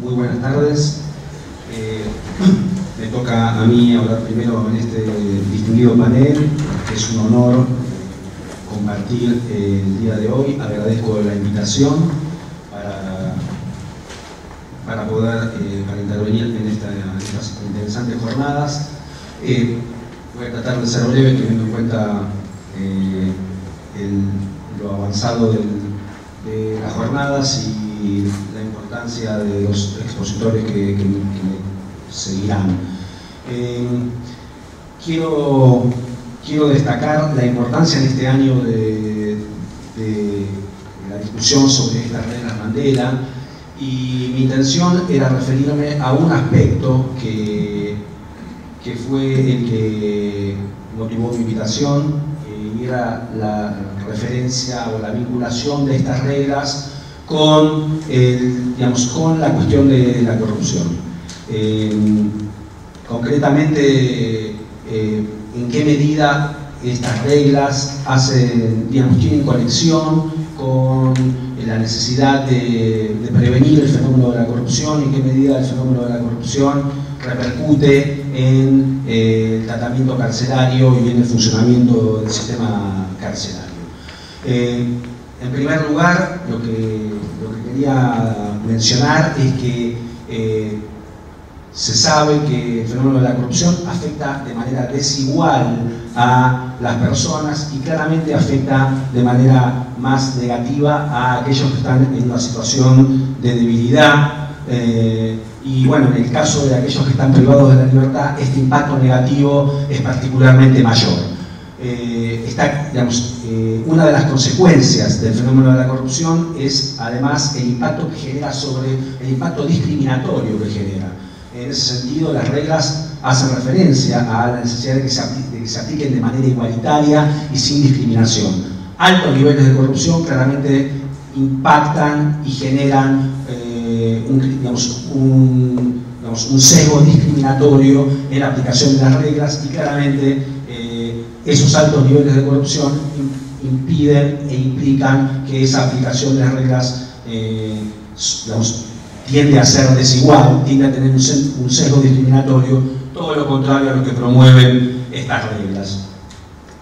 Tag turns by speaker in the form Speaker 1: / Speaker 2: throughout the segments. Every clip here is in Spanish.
Speaker 1: Muy buenas tardes. Me toca a mí hablar primero en este distinguido panel. Es un honor compartir el día de hoy. Agradezco la invitación para poder intervenir en estas interesantes jornadas. Voy a tratar de ser breve, teniendo en cuenta lo avanzado de las jornadas y la importancia de los expositores que me seguirán. Quiero destacar la importancia en este año de la discusión sobre estas reglas Mandela, y mi intención era referirme a un aspecto que fue el que motivó mi invitación, y era la referencia o la vinculación de estas reglas con la cuestión de la corrupción. Concretamente, en qué medida estas reglas tienen conexión con la necesidad de prevenir el fenómeno de la corrupción, y en qué medida el fenómeno de la corrupción repercute en el tratamiento carcelario y en el funcionamiento del sistema carcelario. En primer lugar, lo que quería mencionar es que se sabe que el fenómeno de la corrupción afecta de manera desigual a las personas, y claramente afecta de manera más negativa a aquellos que están en una situación de debilidad. Y bueno, en el caso de aquellos que están privados de la libertad, este impacto negativo es particularmente mayor. Una de las consecuencias del fenómeno de la corrupción es además el impacto que genera el impacto discriminatorio que genera. En ese sentido, las reglas hacen referencia a la necesidad de que se apliquen de manera igualitaria y sin discriminación. Altos niveles de corrupción claramente impactan y generan un sesgo discriminatorio en la aplicación de las reglas, y claramente esos altos niveles de corrupción impiden e implican que esa aplicación de las reglas tiende a ser desigual, tiende a tener un sesgo discriminatorio, todo lo contrario a lo que promueven estas reglas.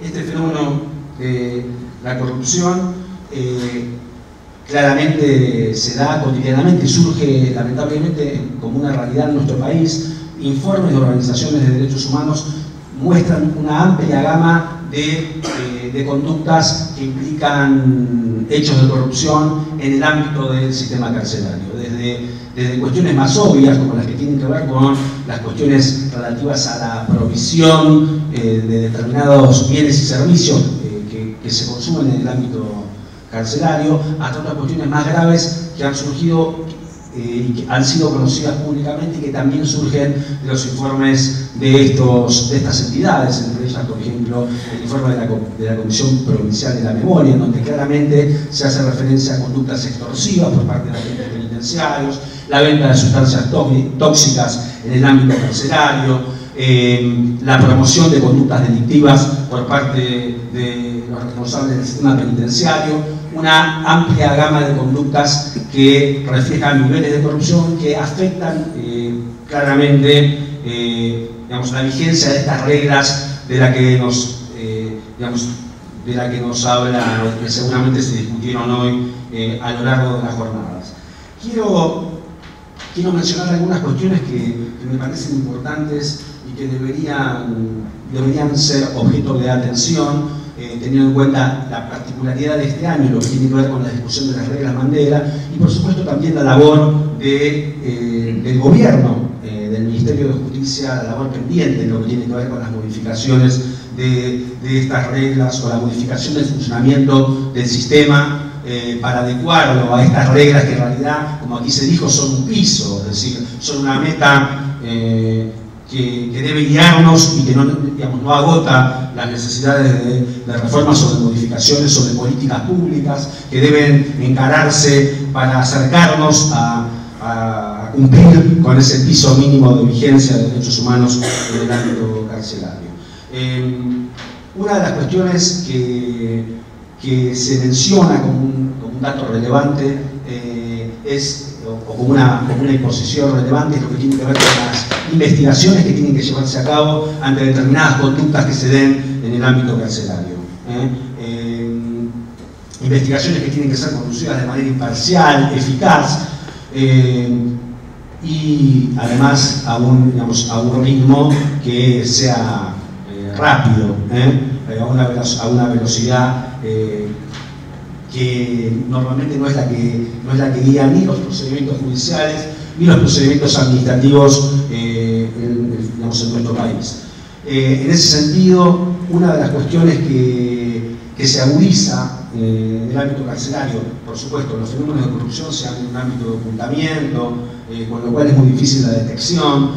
Speaker 1: Este fenómeno de la corrupción claramente se da cotidianamente y surge lamentablemente como una realidad en nuestro país. Informes de organizaciones de derechos humanos muestran una amplia gama de conductas que implican hechos de corrupción en el ámbito del sistema carcelario, desde cuestiones más obvias, como las que tienen que ver con las cuestiones relativas a la provisión de determinados bienes y servicios que se consumen en el ámbito carcelario, hasta otras cuestiones más graves que han surgido y que han sido conocidas públicamente, y que también surgen de los informes de estas entidades, entre ellas, por ejemplo, el informe de la Comisión Provincial de la Memoria, en donde claramente se hace referencia a conductas extorsivas por parte de agentes penitenciarios, la venta de sustancias tóxicas en el ámbito carcelario, la promoción de conductas delictivas por parte de los responsables del sistema penitenciario, una amplia gama de conductas que reflejan niveles de corrupción que afectan claramente la vigencia de estas reglas de la que nos habla, que seguramente se discutieron hoy a lo largo de las jornadas. Quiero mencionar algunas cuestiones que me parecen importantes y que deberían ser objeto de atención, teniendo en cuenta la particularidad de este año, lo que tiene que ver con la discusión de las reglas Mandela, y por supuesto también la labor del gobierno, del Ministerio de Justicia, la labor pendiente en lo que tiene que ver con las modificaciones de estas reglas, o la modificación del funcionamiento del sistema para adecuarlo a estas reglas, que en realidad, como aquí se dijo, son un piso, es decir, son una meta que debe guiarnos y que no agota las necesidades de reformas o de modificaciones o de políticas públicas que deben encararse para acercarnos a cumplir con ese piso mínimo de vigencia de derechos humanos en el ámbito carcelario. Una de las cuestiones que se menciona como un dato relevante es o como una imposición relevante, es lo que tiene que ver con las investigaciones que tienen que llevarse a cabo ante determinadas conductas que se den en el ámbito carcelario. Investigaciones que tienen que ser conducidas de manera imparcial, eficaz, y además a un ritmo que sea rápido, a una velocidad que normalmente no es la que guía ni los procedimientos judiciales ni los procedimientos administrativos en nuestro país. En ese sentido, una de las cuestiones que se agudiza en el ámbito carcelario, por supuesto, los fenómenos de corrupción se dan en un ámbito de ocultamiento, con lo cual es muy difícil la detección.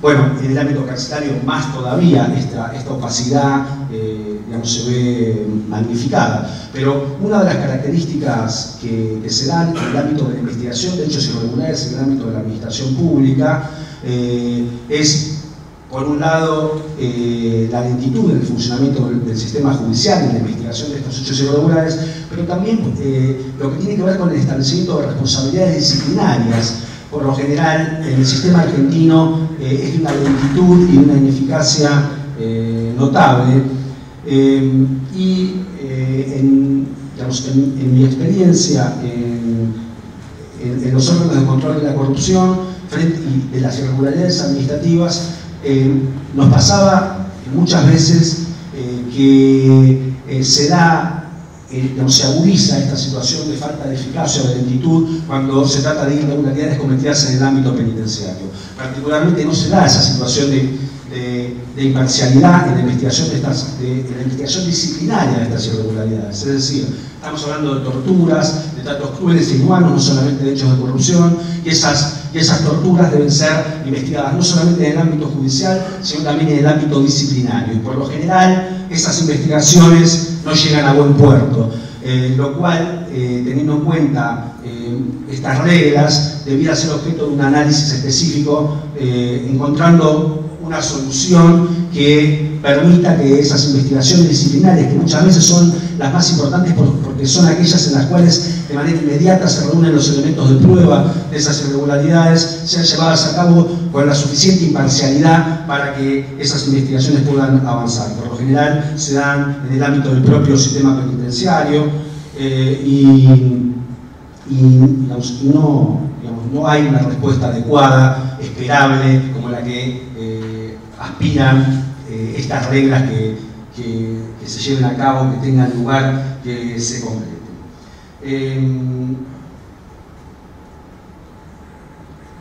Speaker 1: Bueno, en el ámbito carcelario más todavía esta opacidad se ve magnificada. Pero una de las características que se dan en el ámbito de la investigación de hechos irregulares, en el ámbito de la administración pública, es, por un lado, la lentitud en el funcionamiento del sistema judicial en la investigación de estos hechos irregulares, pero también lo que tiene que ver con el establecimiento de responsabilidades disciplinarias. Por lo general, en el sistema argentino es de una lentitud y una ineficacia notable. En mi experiencia en los órganos de control de la corrupción y de las irregularidades administrativas, nos pasaba muchas veces que se agudiza esta situación de falta de eficacia o de lentitud cuando se trata de irregularidades cometidas en el ámbito penitenciario. Particularmente no se da esa situación de imparcialidad en la investigación disciplinaria de estas irregularidades. Es decir, estamos hablando de torturas, de tratos crueles e inhumanos, no solamente de hechos de corrupción, y esas torturas deben ser investigadas no solamente en el ámbito judicial, sino también en el ámbito disciplinario. Y por lo general, esas investigaciones no llegan a buen puerto, lo cual, teniendo en cuenta estas reglas, debiera ser objeto de un análisis específico, encontrando una solución que permita que esas investigaciones disciplinarias, que muchas veces son las más importantes porque son aquellas en las cuales de manera inmediata se reúnen los elementos de prueba de esas irregularidades, sean llevadas a cabo con la suficiente imparcialidad para que esas investigaciones puedan avanzar. Por lo general se dan en el ámbito del propio sistema penitenciario no hay una respuesta adecuada, esperable, como la que aspiran estas reglas que se lleven a cabo, que tengan lugar, que se concreten.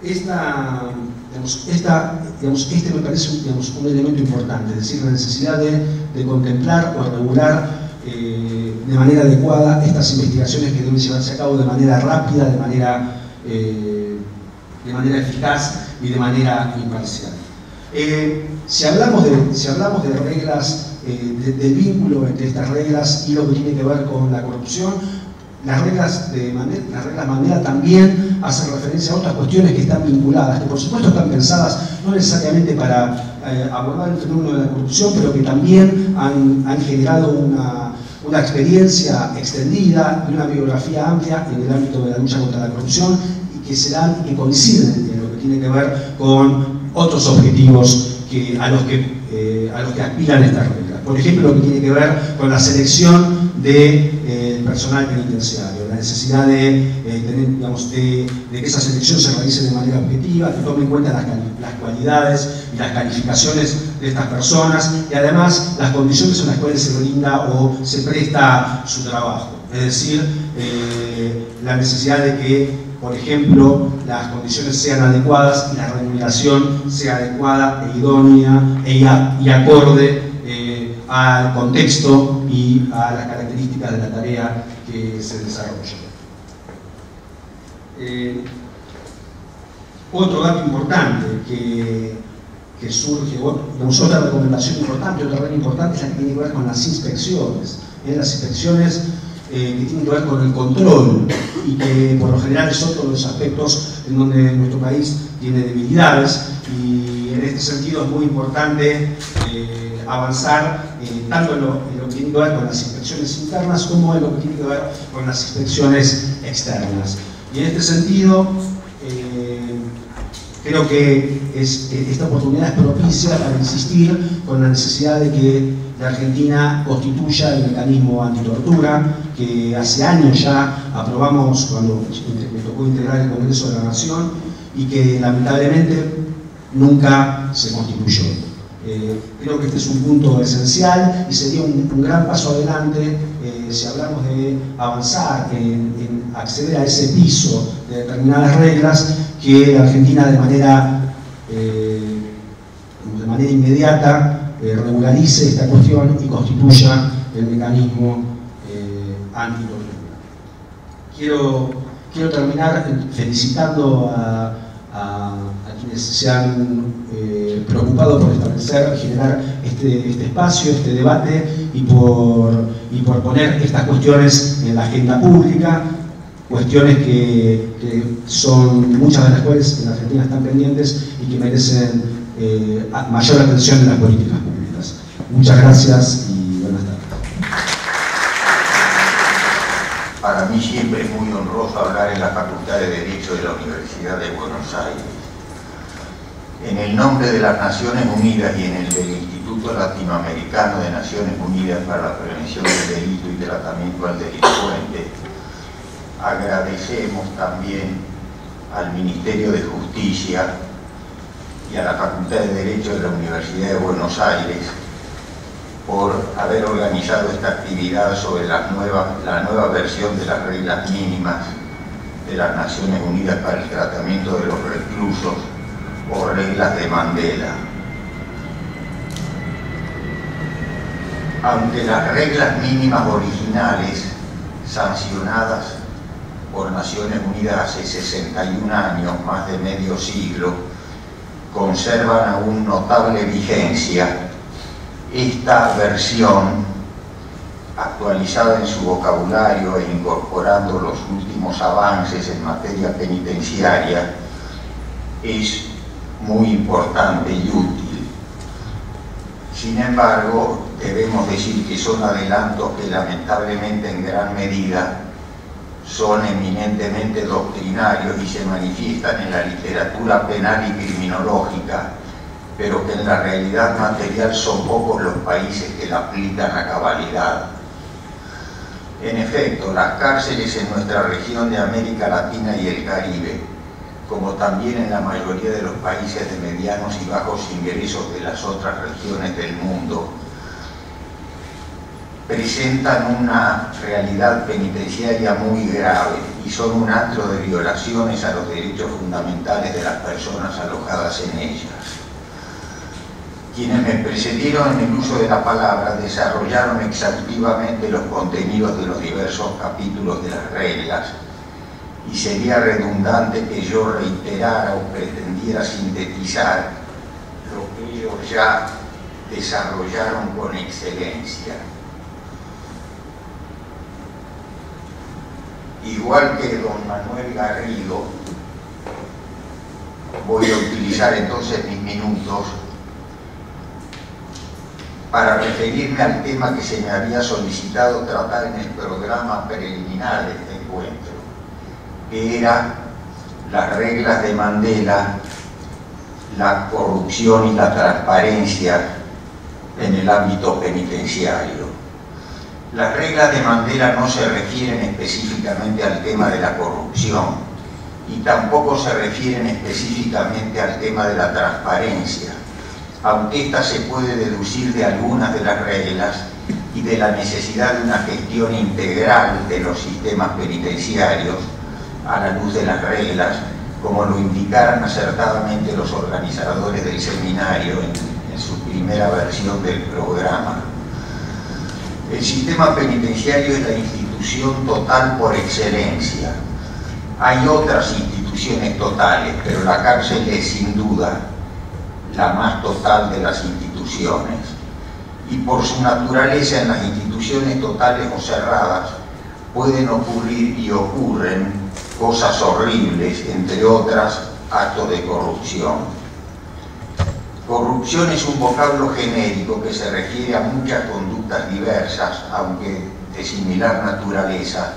Speaker 1: Este me parece un elemento importante, es decir, la necesidad de contemplar o regular de manera adecuada estas investigaciones que deben llevarse a cabo de manera rápida, de manera eficaz y de manera imparcial. Si hablamos de reglas, del vínculo entre estas reglas y lo que tiene que ver con la corrupción, las reglas Mandela también hacen referencia a otras cuestiones que están vinculadas, que por supuesto están pensadas no necesariamente para abordar el fenómeno de la corrupción, pero que también han generado una experiencia extendida y una biografía amplia en el ámbito de la lucha contra la corrupción y que se dan y que coinciden en lo que tiene que ver con otros objetivos a los que aspiran estas reglas. Por ejemplo, lo que tiene que ver con la selección del personal penitenciario, la necesidad de que esa selección se realice de manera objetiva, que tome en cuenta las cualidades y las calificaciones de estas personas y además las condiciones en las cuales se brinda o se presta su trabajo. Es decir, la necesidad de que, por ejemplo, las condiciones sean adecuadas y la remuneración sea adecuada e idónea y acorde al contexto y a las características de la tarea que se desarrolla. Otro dato importante que surge, otra recomendación importante, otra regla importante es la que tiene que ver con las inspecciones. Las inspecciones que tienen que ver con el control y que por lo general es otro de los aspectos en donde nuestro país tiene debilidades, y en este sentido es muy importante avanzar tanto en lo que tiene que ver con las inspecciones internas como en lo que tiene que ver con las inspecciones externas. Y en este sentido, creo que esta oportunidad es propicia para insistir con la necesidad de que la Argentina constituya el mecanismo antitortura, que hace años ya aprobamos cuando me tocó integrar el Congreso de la Nación y que lamentablemente nunca se constituyó. Creo que este es un punto esencial y sería un gran paso adelante si hablamos de avanzar en acceder a ese piso de determinadas reglas, que la Argentina de manera inmediata regularice esta cuestión y constituya el mecanismo antitortura. Quiero terminar felicitando a quienes se han preocupado por establecer, generar este espacio, este debate y por poner estas cuestiones en la agenda pública, cuestiones que son, muchas de las cuales en la Argentina están pendientes y que merecen mayor atención en las políticas públicas. Muchas gracias y buenas tardes.
Speaker 2: Para mí siempre es muy honroso hablar en la Facultad de Derecho de la Universidad de Buenos Aires. En el nombre de las Naciones Unidas y en el del Instituto Latinoamericano de Naciones Unidas para la Prevención del Delito y Tratamiento al Delincuente, agradecemos también al Ministerio de Justicia y a la Facultad de Derecho de la Universidad de Buenos Aires por haber organizado esta actividad sobre la nueva versión de las reglas mínimas de las Naciones Unidas para el tratamiento de los reclusos, o reglas de Mandela. Aunque las reglas mínimas originales, sancionadas por Naciones Unidas hace 61 años, más de medio siglo, conservan aún notable vigencia, esta versión, actualizada en su vocabulario e incorporando los últimos avances en materia penitenciaria, es muy importante y útil. Sin embargo, debemos decir que son adelantos que lamentablemente en gran medida son eminentemente doctrinarios y se manifiestan en la literatura penal y criminológica, pero que en la realidad material son pocos los países que la aplican a cabalidad. En efecto, las cárceles en nuestra región de América Latina y el Caribe, como también en la mayoría de los países de medianos y bajos ingresos de las otras regiones del mundo, presentan una realidad penitenciaria muy grave y son un antro de violaciones a los derechos fundamentales de las personas alojadas en ellas. Quienes me precedieron en el uso de la palabra desarrollaron exhaustivamente los contenidos de los diversos capítulos de las reglas, y sería redundante que yo reiterara o pretendiera sintetizar lo que ellos ya desarrollaron con excelencia. Igual que don Manuel Garrido, voy a utilizar entonces mis minutos para referirme al tema que se me había solicitado tratar en el programa preliminar de este encuentro, que era las reglas de Mandela, la corrupción y la transparencia en el ámbito penitenciario. Las reglas de Mandela no se refieren específicamente al tema de la corrupción y tampoco se refieren específicamente al tema de la transparencia, aunque ésta se puede deducir de algunas de las reglas y de la necesidad de una gestión integral de los sistemas penitenciarios a la luz de las reglas, como lo indicaron acertadamente los organizadores del seminario en su primera versión del programa. El sistema penitenciario es la institución total por excelencia. Hay otras instituciones totales, pero la cárcel es sin duda la más total de las instituciones. Y por su naturaleza en las instituciones totales o cerradas pueden ocurrir y ocurren cosas horribles, entre otras actos de corrupción. Corrupción es un vocablo genérico que se refiere a muchas conductas diversas, aunque de similar naturaleza,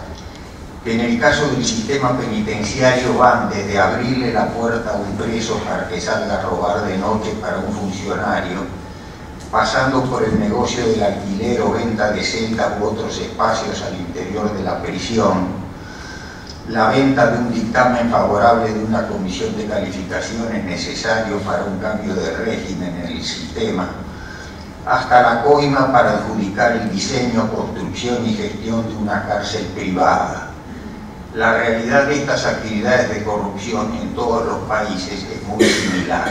Speaker 2: que en el caso del sistema penitenciario van desde abrirle la puerta a un preso para que salga a robar de noche para un funcionario, pasando por el negocio del alquiler o venta de celdas u otros espacios al interior de la prisión, la venta de un dictamen favorable de una comisión de calificaciones necesario para un cambio de régimen en el sistema, hasta la coima para adjudicar el diseño, construcción y gestión de una cárcel privada. La realidad de estas actividades de corrupción en todos los países es muy similar.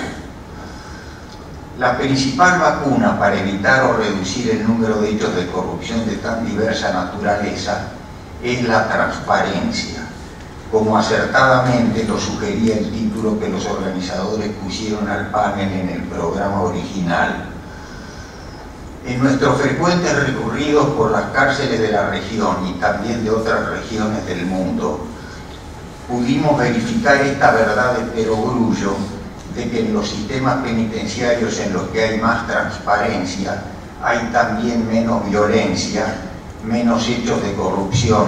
Speaker 2: La principal vacuna para evitar o reducir el número de hechos de corrupción de tan diversa naturaleza es la transparencia, como acertadamente lo sugería el título que los organizadores pusieron al panel en el programa original. En nuestros frecuentes recorridos por las cárceles de la región y también de otras regiones del mundo, pudimos verificar esta verdad de perogrullo de que en los sistemas penitenciarios en los que hay más transparencia hay también menos violencia, menos hechos de corrupción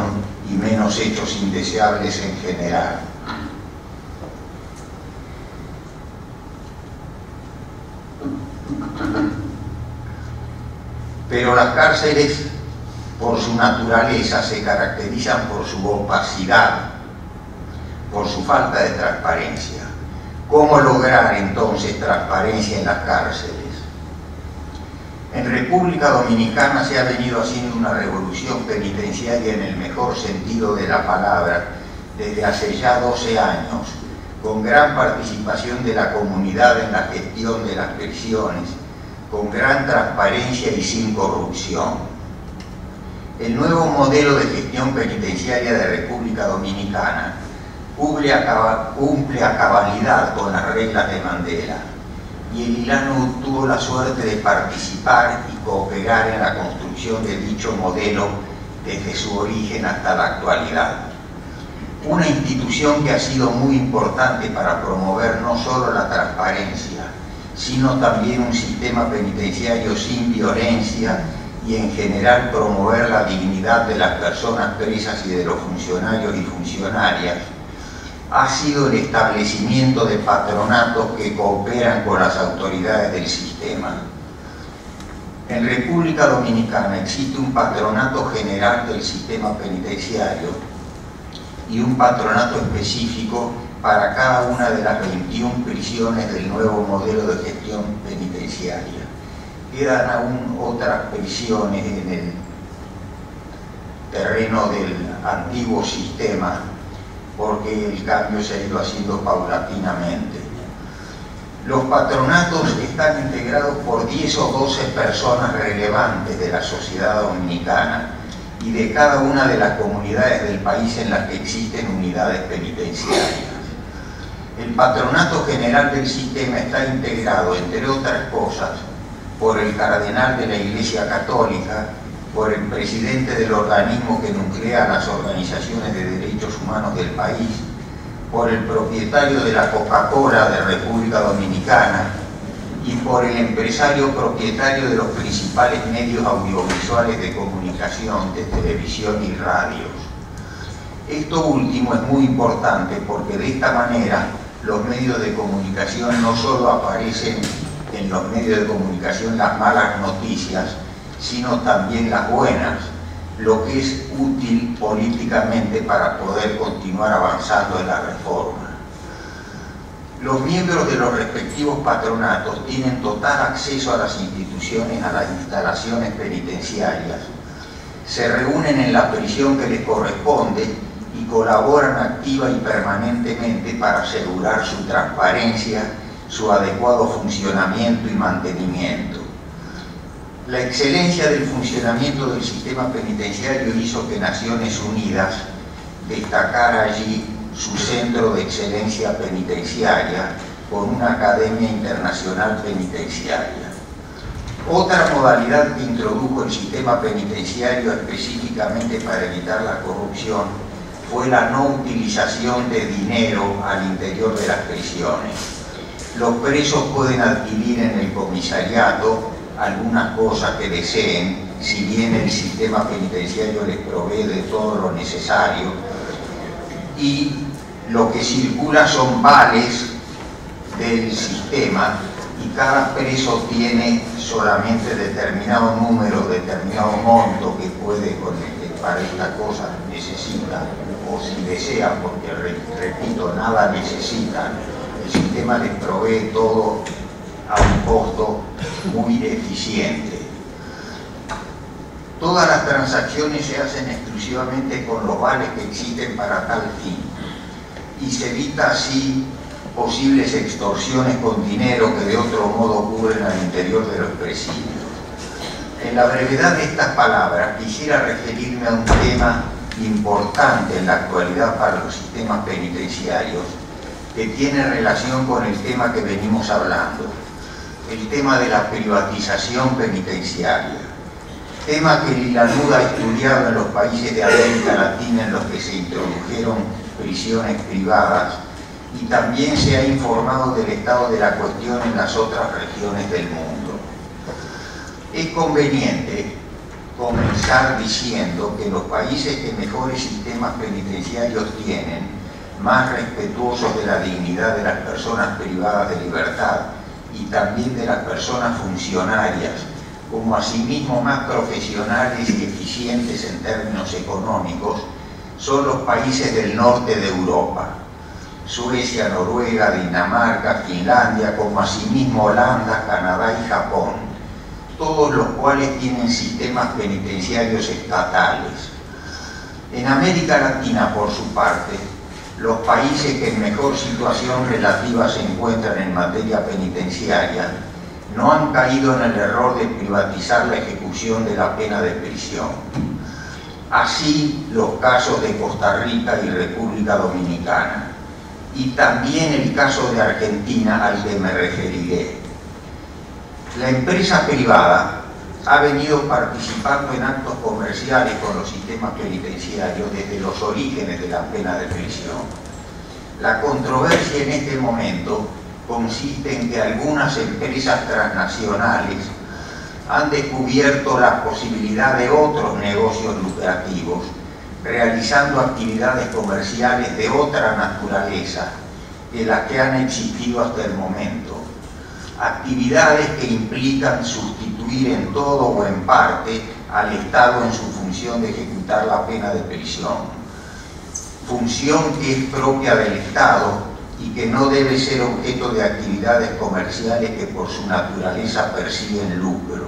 Speaker 2: y menos hechos indeseables en general. Pero las cárceles, por su naturaleza, se caracterizan por su opacidad, por su falta de transparencia. ¿Cómo lograr entonces transparencia en las cárceles? En República Dominicana se ha venido haciendo una revolución penitenciaria en el mejor sentido de la palabra desde hace ya 12 años, con gran participación de la comunidad en la gestión de las prisiones, con gran transparencia y sin corrupción. El nuevo modelo de gestión penitenciaria de República Dominicana cumple a cabalidad con las reglas de Mandela, y el Ilano tuvo la suerte de participar y cooperar en la construcción de dicho modelo desde su origen hasta la actualidad. Una institución que ha sido muy importante para promover no solo la transparencia, sino también un sistema penitenciario sin violencia y en general promover la dignidad de las personas presas y de los funcionarios y funcionarias, ha sido el establecimiento de patronatos que cooperan con las autoridades del sistema. En República Dominicana existe un patronato general del sistema penitenciario y un patronato específico para cada una de las 21 prisiones del nuevo modelo de gestión penitenciaria. Quedan aún otras prisiones en el terreno del antiguo sistema, porque el cambio se ha ido haciendo paulatinamente. Los patronatos están integrados por 10 o 12 personas relevantes de la sociedad dominicana y de cada una de las comunidades del país en las que existen unidades penitenciarias. El patronato general del sistema está integrado, entre otras cosas, por el cardenal de la Iglesia Católica, por el presidente del organismo que nuclea las organizaciones de derechos humanos del país, por el propietario de la Coca-Cola de República Dominicana y por el empresario propietario de los principales medios audiovisuales de comunicación, de televisión y radios. Esto último es muy importante porque de esta manera los medios de comunicación no solo aparecen en los medios de comunicación las malas noticias, sino también las buenas, lo que es útil políticamente para poder continuar avanzando en la reforma. Los miembros de los respectivos patronatos tienen total acceso a las instituciones, a las instalaciones penitenciarias, se reúnen en la prisión que les corresponde y colaboran activa y permanentemente para asegurar su transparencia, su adecuado funcionamiento y mantenimiento. La excelencia del funcionamiento del sistema penitenciario hizo que Naciones Unidas destacara allí su centro de excelencia penitenciaria con una academia internacional penitenciaria. Otra modalidad que introdujo el sistema penitenciario específicamente para evitar la corrupción fue la no utilización de dinero al interior de las prisiones. Los presos pueden adquirir en el comisariato algunas cosas que deseen, si bien el sistema penitenciario les provee de todo lo necesario, y lo que circula son vales del sistema, y cada preso tiene solamente determinado número, determinado monto que puede, para esta cosa necesita, o si desea, porque repito, nada necesitan. El sistema les provee todo a un costo muy eficiente. Todas las transacciones se hacen exclusivamente con los vales que existen para tal fin, y se evita así posibles extorsiones con dinero que de otro modo ocurren al interior de los presidios. En la brevedad de estas palabras quisiera referirme a un tema importante en la actualidad para los sistemas penitenciarios, que tiene relación con el tema que venimos hablando, el tema de la privatización penitenciaria, tema que Lilanuda ha estudiado en los países de América Latina en los que se introdujeron prisiones privadas, y también se ha informado del estado de la cuestión en las otras regiones del mundo. Es conveniente comenzar diciendo que los países que mejores sistemas penitenciarios tienen, más respetuosos de la dignidad de las personas privadas de libertad y también de las personas funcionarias, como asimismo más profesionales y eficientes en términos económicos, son los países del norte de Europa: Suecia, Noruega, Dinamarca, Finlandia, como asimismo Holanda, Canadá y Japón, todos los cuales tienen sistemas penitenciarios estatales. En América Latina, por su parte, los países que en mejor situación relativa se encuentran en materia penitenciaria no han caído en el error de privatizar la ejecución de la pena de prisión. Así los casos de Costa Rica y República Dominicana, y también el caso de Argentina al que me referiré. La empresa privada ha venido participando en actos comerciales con los sistemas penitenciarios desde los orígenes de la pena de prisión. La controversia en este momento consiste en que algunas empresas transnacionales han descubierto la posibilidad de otros negocios lucrativos, realizando actividades comerciales de otra naturaleza que las que han existido hasta el momento. Actividades que implican sustituir en todo o en parte al Estado en su función de ejecutar la pena de prisión. Función que es propia del Estado y que no debe ser objeto de actividades comerciales que por su naturaleza persiguen lucro.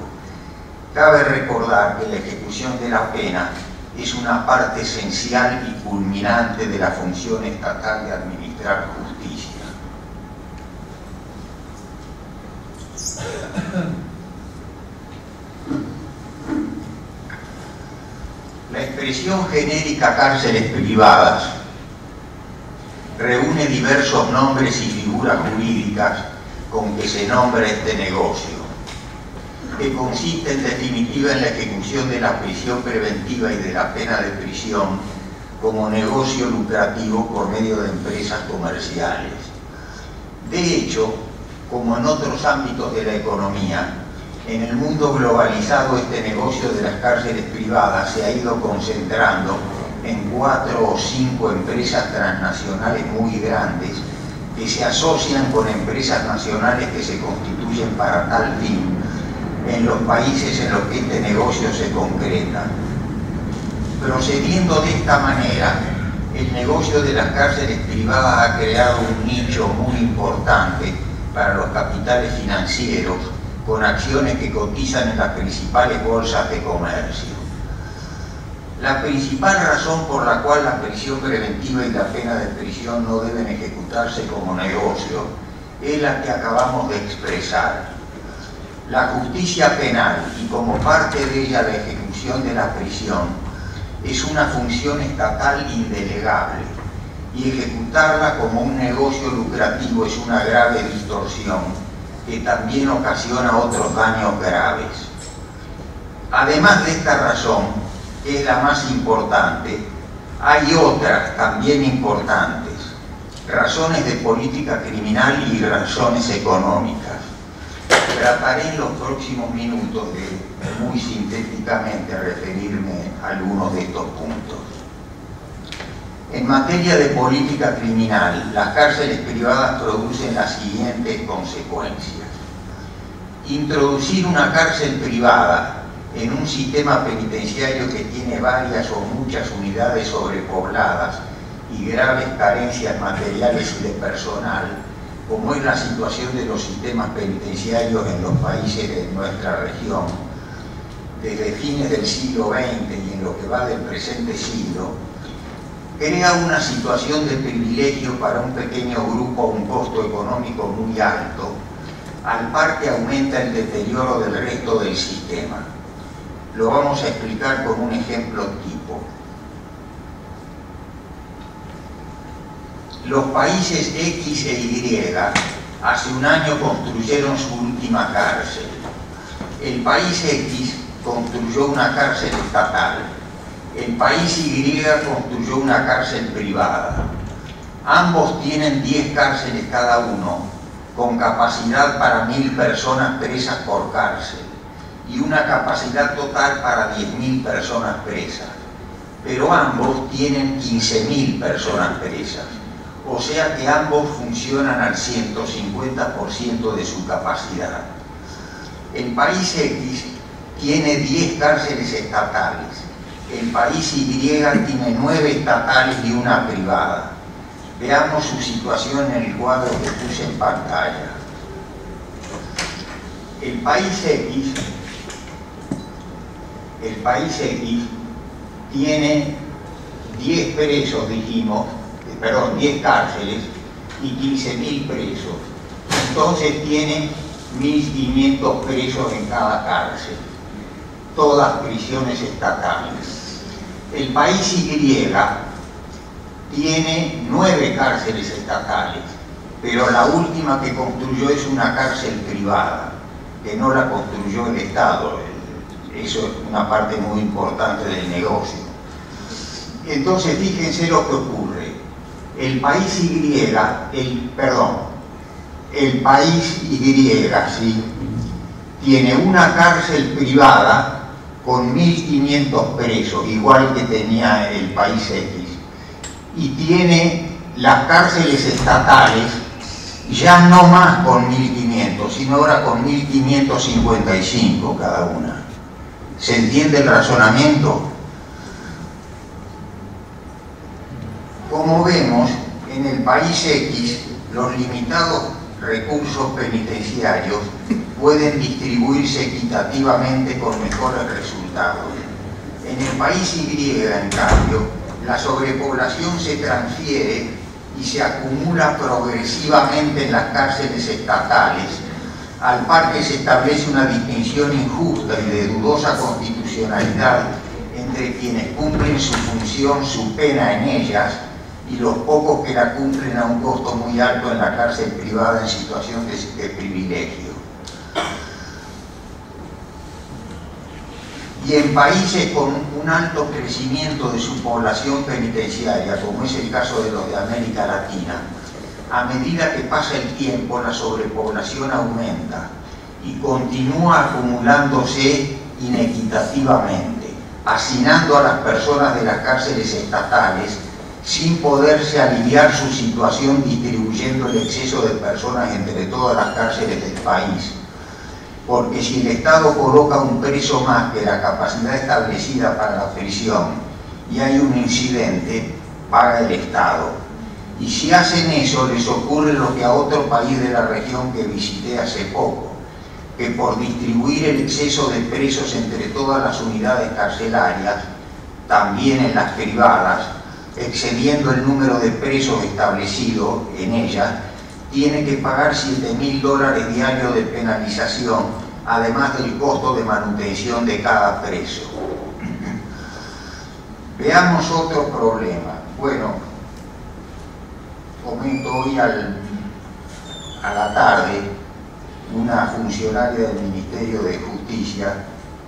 Speaker 2: Cabe recordar que la ejecución de la pena es una parte esencial y culminante de la función estatal de administrar justicia. La expresión genérica cárceles privadas reúne diversos nombres y figuras jurídicas con que se nombra este negocio, que consiste en definitiva en la ejecución de la prisión preventiva y de la pena de prisión como negocio lucrativo por medio de empresas comerciales. De hecho, como en otros ámbitos de la economía, en el mundo globalizado este negocio de las cárceles privadas se ha ido concentrando en 4 o 5 empresas transnacionales muy grandes que se asocian con empresas nacionales que se constituyen para tal fin en los países en los que este negocio se concreta. Procediendo de esta manera, el negocio de las cárceles privadas ha creado un nicho muy importante para los capitales financieros, con acciones que cotizan en las principales bolsas de comercio. La principal razón por la cual la prisión preventiva y la pena de prisión no deben ejecutarse como negocio es la que acabamos de expresar. La justicia penal, y como parte de ella la ejecución de la prisión, es una función estatal indelegable, y ejecutarla como un negocio lucrativo es una grave distorsión que también ocasiona otros daños graves. Además de esta razón, que es la más importante, hay otras también importantes, razones de política criminal y razones económicas. Trataré en los próximos minutos de muy sintéticamente referirme a algunos de estos puntos. En materia de política criminal, las cárceles privadas producen las siguientes consecuencias. Introducir una cárcel privada en un sistema penitenciario que tiene varias o muchas unidades sobrepobladas y graves carencias materiales y de personal, como es la situación de los sistemas penitenciarios en los países de nuestra región, desde fines del siglo XX y en lo que va del presente siglo, crea una situación de privilegio para un pequeño grupo a un costo económico muy alto, al par que aumenta el deterioro del resto del sistema. Lo vamos a explicar con un ejemplo tipo. Los países X e Y hace un año construyeron su última cárcel. El país X construyó una cárcel estatal. El país Y construyó una cárcel privada. Ambos tienen 10 cárceles cada uno, con capacidad para 1000 personas presas por cárcel y una capacidad total para 10.000 personas presas. Pero ambos tienen 15.000 personas presas. O sea que ambos funcionan al 150% de su capacidad. El país X tiene 10 cárceles estatales. El país Y tiene 9 estatales y una privada. Veamos su situación en el cuadro que puse en pantalla. El país X tiene 10 presos, dijimos, 10 cárceles y 15.000 presos. Entonces tiene 1.500 presos en cada cárcel, todas prisiones estatales. El país Y tiene 9 cárceles estatales, pero la última que construyó es una cárcel privada, que no la construyó el Estado. Eso es una parte muy importante del negocio. Entonces, fíjense lo que ocurre. El país Y, ¿sí?, tiene una cárcel privada con 1.500 presos, igual que tenía el país X, y tiene las cárceles estatales ya no más con 1.500, sino ahora con 1.555 cada una. ¿Se entiende el razonamiento? Como vemos, en el país X, los limitados recursos penitenciarios pueden distribuirse equitativamente con mejores resultados. En el país Y, en cambio, la sobrepoblación se transfiere y se acumula progresivamente en las cárceles estatales, al par que se establece una distinción injusta y de dudosa constitucionalidad entre quienes cumplen su función, su pena en ellas, y los pocos que la cumplen a un costo muy alto en la cárcel privada en situación de privilegio. Y en países con un alto crecimiento de su población penitenciaria, como es el caso de los de América Latina, a medida que pasa el tiempo la sobrepoblación aumenta y continúa acumulándose inequitativamente, hacinando a las personas de las cárceles estatales sin poderse aliviar su situación distribuyendo el exceso de personas entre todas las cárceles del país. Porque si el Estado coloca un preso más que la capacidad establecida para la prisión y hay un incidente, paga el Estado. Y si hacen eso, les ocurre lo que a otro país de la región que visité hace poco, que por distribuir el exceso de presos entre todas las unidades carcelarias, también en las privadas, excediendo el número de presos establecido en ellas, tiene que pagar $7.000 diarios de penalización, además del costo de manutención de cada preso. Veamos otro problema. Bueno, comento hoy a la tarde, una funcionaria del Ministerio de Justicia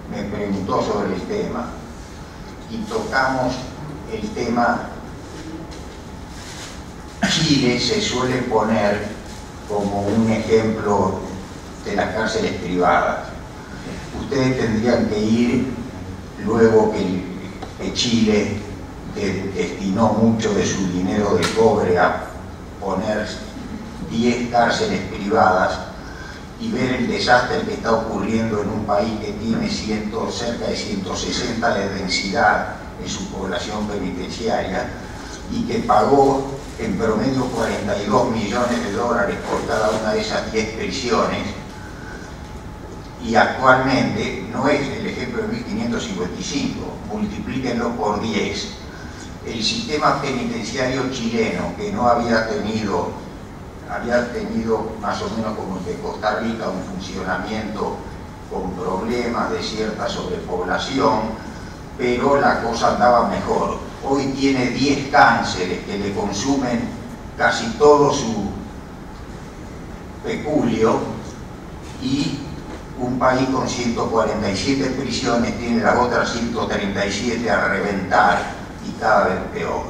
Speaker 2: me preguntó sobre el tema y tocamos el tema. Chile se suele poner como un ejemplo de las cárceles privadas. Ustedes tendrían que ir luego que Chile destinó mucho de su dinero de cobre a poner 10 cárceles privadas, y ver el desastre que está ocurriendo en un país que tiene cerca de 160 de densidad en su población penitenciaria y que pagó en promedio 42 millones de dólares por cada una de esas 10 prisiones, y actualmente no es el ejemplo de 1555, multiplíquenlo por 10. El sistema penitenciario chileno, que no había tenido más o menos como el de Costa Rica un funcionamiento con problemas de cierta sobrepoblación, pero la cosa andaba mejor. Hoy tiene 10 cánceres que le consumen casi todo su peculio, y un país con 147 prisiones tiene las otras 137 a reventar y cada vez peor.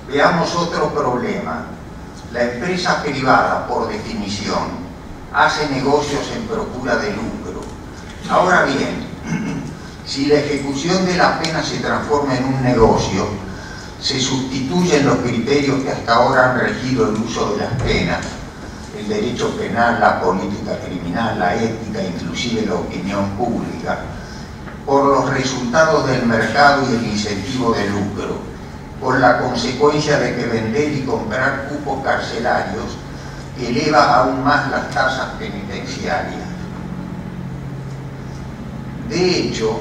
Speaker 2: Veamos otro problema. La empresa privada, por definición, hace negocios en procura de lucro. Ahora bien, si la ejecución de la pena se transforma en un negocio, se sustituyen los criterios que hasta ahora han regido el uso de las penas, el derecho penal, la política criminal, la ética, inclusive la opinión pública, por los resultados del mercado y el incentivo de lucro, con la consecuencia de que vender y comprar cupos carcelarios eleva aún más las tasas penitenciarias. De hecho,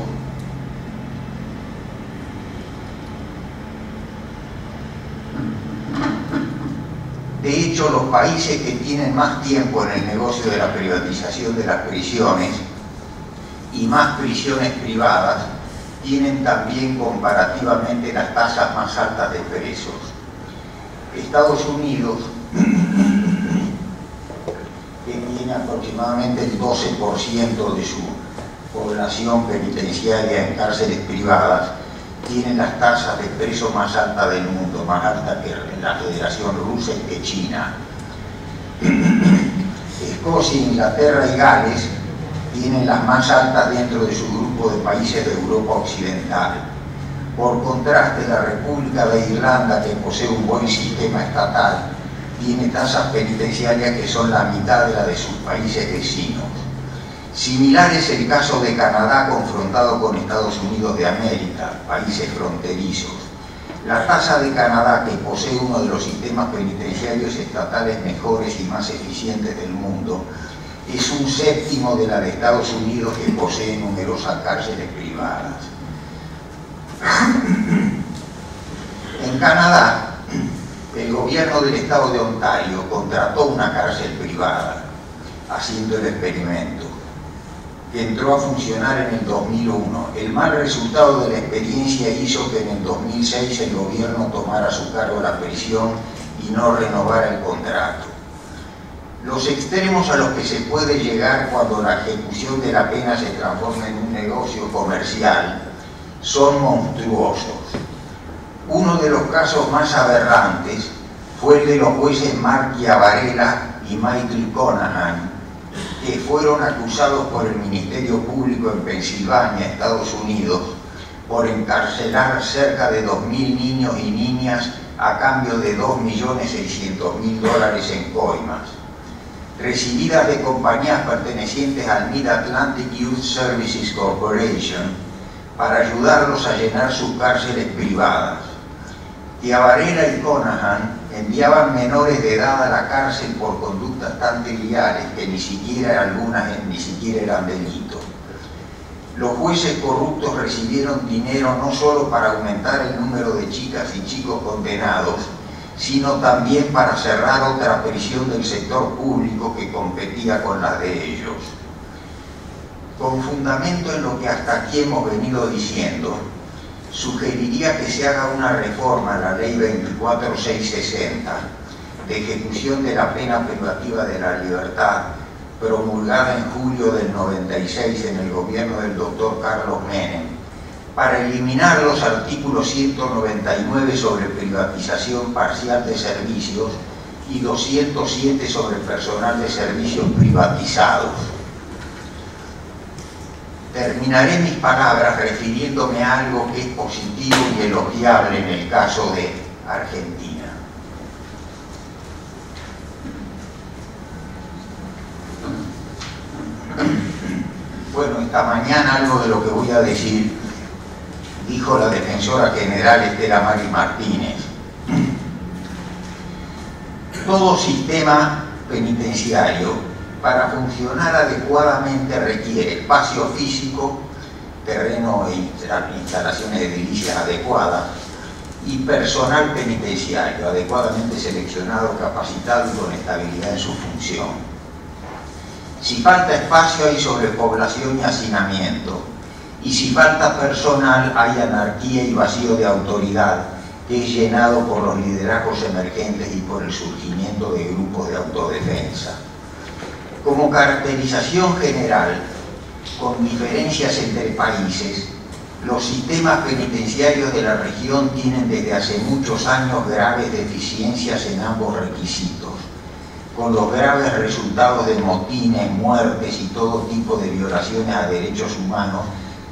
Speaker 2: los países que tienen más tiempo en el negocio de la privatización de las prisiones y más prisiones privadas tienen también comparativamente las tasas más altas de presos. Estados Unidos, que tiene aproximadamente el 12% de su población penitenciaria en cárceles privadas, tiene las tasas de presos más altas del mundo, más altas que la Federación Rusa y que China. Escocia, Inglaterra y Gales tienen las más altas dentro de su grupo de países de Europa Occidental. Por contraste, la República de Irlanda, que posee un buen sistema estatal, tiene tasas penitenciarias que son la mitad de la de sus países vecinos. Similar es el caso de Canadá confrontado con Estados Unidos de América, países fronterizos. La tasa de Canadá, que posee uno de los sistemas penitenciarios estatales mejores y más eficientes del mundo, es un séptimo de la de Estados Unidos, que posee numerosas cárceles privadas. En Canadá, el gobierno del estado de Ontario contrató una cárcel privada, haciendo el experimento, que entró a funcionar en el 2001. El mal resultado de la experiencia hizo que en el 2006 el gobierno tomara a su cargo la prisión y no renovara el contrato. Los extremos a los que se puede llegar cuando la ejecución de la pena se transforma en un negocio comercial son monstruosos. Uno de los casos más aberrantes fue el de los jueces Mark Chiavarella y Michael Conahan, que fueron acusados por el Ministerio Público en Pensilvania, Estados Unidos, por encarcelar cerca de 2.000 niños y niñas a cambio de $2.600.000 en coimas, recibidas de compañías pertenecientes al Mid-Atlantic Youth Services Corporation para ayudarlos a llenar sus cárceles privadas. Chiavarella y Conahan enviaban menores de edad a la cárcel por conductas tan triviales que algunas ni siquiera eran delito. Los jueces corruptos recibieron dinero no solo para aumentar el número de chicas y chicos condenados, sino también para cerrar otra prisión del sector público que competía con la de ellos. Con fundamento en lo que hasta aquí hemos venido diciendo, sugeriría que se haga una reforma a la Ley 24660 de ejecución de la pena privativa de la libertad, promulgada en julio del 96 en el gobierno del doctor Carlos Menem, para eliminar los artículos 199 sobre privatización parcial de servicios y 207 sobre personal de servicios privatizados. Terminaré mis palabras refiriéndome a algo que es positivo y elogiable en el caso de Argentina. Bueno, esta mañana algo de lo que voy a decir dijo la defensora general Estela Maris Martínez. Todo sistema penitenciario, para funcionar adecuadamente, requiere espacio físico, terreno e instalaciones edilicias adecuadas y personal penitenciario adecuadamente seleccionado, capacitado y con estabilidad en su función. Si falta espacio, hay sobrepoblación y hacinamiento. Y si falta personal, hay anarquía y vacío de autoridad, que es llenado por los liderazgos emergentes y por el surgimiento de grupos de autodefensa. Como caracterización general, con diferencias entre países, los sistemas penitenciarios de la región tienen desde hace muchos años graves deficiencias en ambos requisitos, con los graves resultados de motines, muertes y todo tipo de violaciones a derechos humanos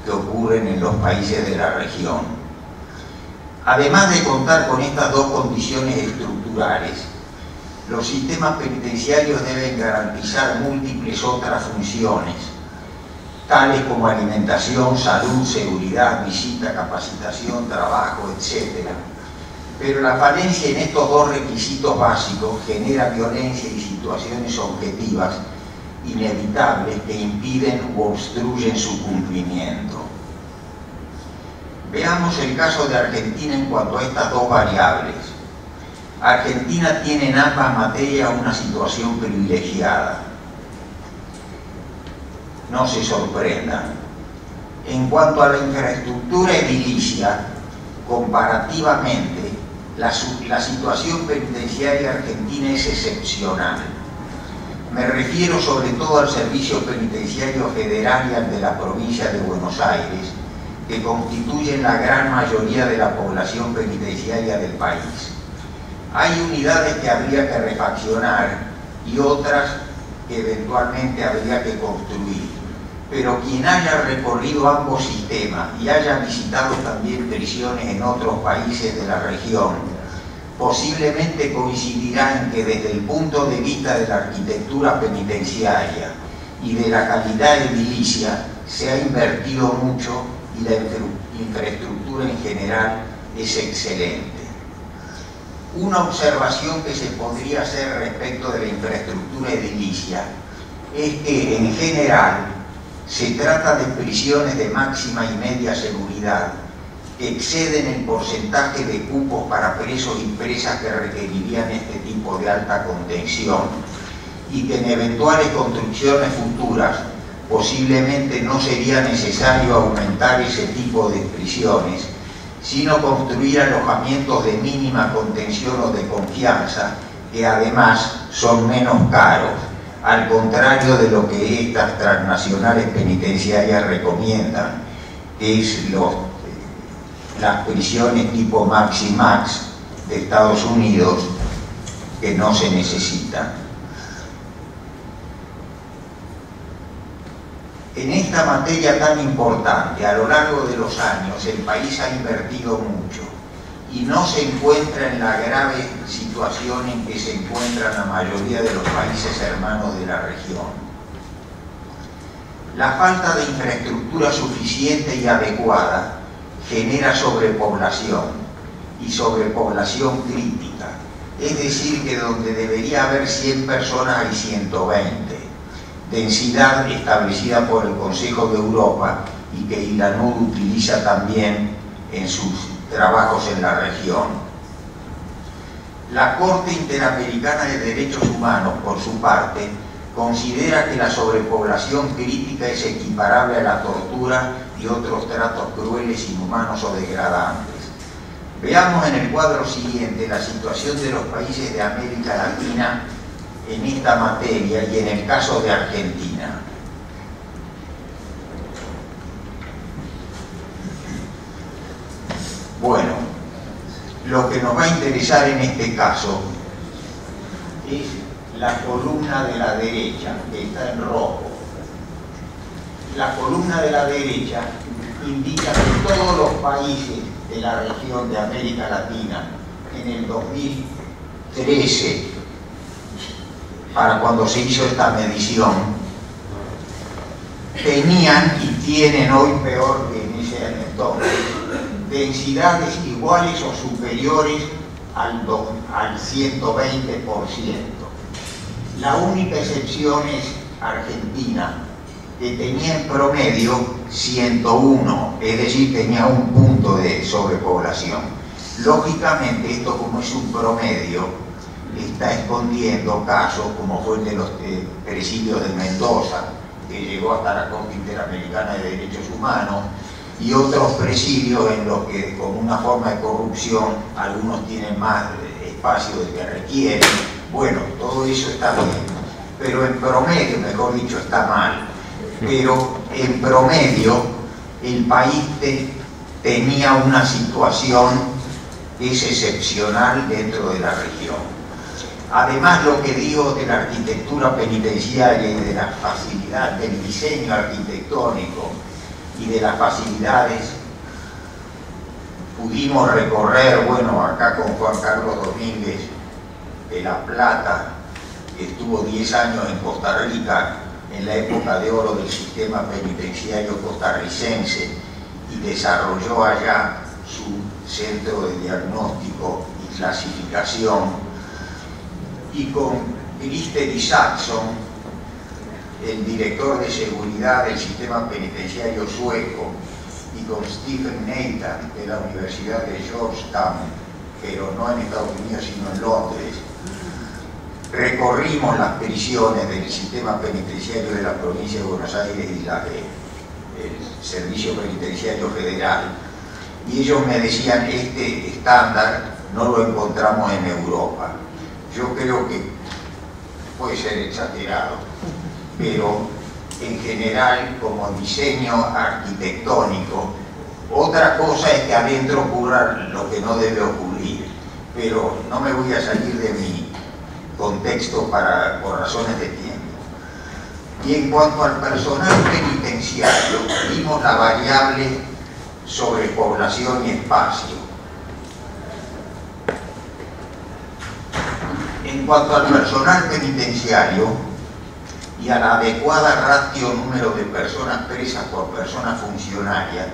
Speaker 2: que ocurren en los países de la región. Además de contar con estas dos condiciones estructurales, los sistemas penitenciarios deben garantizar múltiples otras funciones, tales como alimentación, salud, seguridad, visita, capacitación, trabajo, etc. Pero la falencia en estos dos requisitos básicos genera violencia y situaciones objetivas inevitables que impiden u obstruyen su cumplimiento. Veamos el caso de Argentina en cuanto a estas dos variables. Argentina tiene en ambas materias una situación privilegiada. No se sorprendan. En cuanto a la infraestructura edilicia, comparativamente, la situación penitenciaria argentina es excepcional. Me refiero sobre todo al Servicio Penitenciario Federal y al de la provincia de Buenos Aires, que constituyen la gran mayoría de la población penitenciaria del país. Hay unidades que habría que refaccionar y otras que eventualmente habría que construir. Pero quien haya recorrido ambos sistemas y haya visitado también prisiones en otros países de la región, posiblemente coincidirá en que desde el punto de vista de la arquitectura penitenciaria y de la calidad edilicia se ha invertido mucho y la infraestructura en general es excelente. Una observación que se podría hacer respecto de la infraestructura edilicia es que en general se trata de prisiones de máxima y media seguridad que exceden el porcentaje de cupos para presos y presas que requerirían este tipo de alta contención y que en eventuales construcciones futuras posiblemente no sería necesario aumentar ese tipo de prisiones, sino construir alojamientos de mínima contención o de confianza que además son menos caros, al contrario de lo que estas transnacionales penitenciarias recomiendan, que es las prisiones tipo Max de Estados Unidos, que no se necesitan. En esta materia tan importante, a lo largo de los años, el país ha invertido mucho y no se encuentra en la grave situación en que se encuentran la mayoría de los países hermanos de la región. La falta de infraestructura suficiente y adecuada genera sobrepoblación y sobrepoblación crítica, es decir, que donde debería haber 100 personas hay 120, densidad establecida por el Consejo de Europa y que ILANUD utiliza también en sus trabajos en la región. La Corte Interamericana de Derechos Humanos, por su parte, considera que la sobrepoblación crítica es equiparable a la tortura y otros tratos crueles, inhumanos o degradantes. Veamos en el cuadro siguiente la situación de los países de América Latina en esta materia y en el caso de Argentina. Bueno, lo que nos va a interesar en este caso es la columna de la derecha, que está en rojo. la columna de la derecha indica que todos los países de la región de América Latina en el 2013, para cuando se hizo esta medición, tenían y tienen hoy peor que en ese entonces densidades iguales o superiores al 120%. La única excepción es Argentina, que tenía en promedio 101, es decir, tenía un punto de sobrepoblación. Lógicamente, esto como es un promedio, está escondiendo casos como fue el de los presidios de Mendoza, que llegó hasta la Corte Interamericana de Derechos Humanos, y otros presidios en los que, con una forma de corrupción, algunos tienen más espacio del que requieren. Bueno, todo eso está bien, pero en promedio, mejor dicho, está mal. Pero en promedio el país tenía una situación que es excepcional dentro de la región. Además, lo que digo de la arquitectura penitenciaria y de la facilidad del diseño arquitectónico y de las facilidades, pudimos recorrer, bueno, acá con Juan Carlos Domínguez de La Plata, que estuvo 10 años en Costa Rica, en la época de oro del sistema penitenciario costarricense, y desarrolló allá su centro de diagnóstico y clasificación, y con Christer Isaksson, el director de seguridad del sistema penitenciario sueco, y con Stephen Nathan de la Universidad de Georgetown, pero no en Estados Unidos sino en Londres, recorrimos las prisiones del sistema penitenciario de la provincia de Buenos Aires y la del Servicio Penitenciario Federal, y ellos me decían, este estándar no lo encontramos en Europa. Yo creo que puede ser exagerado, pero en general, como diseño arquitectónico, otra cosa es que adentro ocurra lo que no debe ocurrir, pero no me voy a salir de mi contexto por razones de tiempo. Y en cuanto al personal penitenciario, vimos la variable sobrepoblación y espacio. En cuanto al personal penitenciario y a la adecuada ratio número de personas presas por persona funcionaria,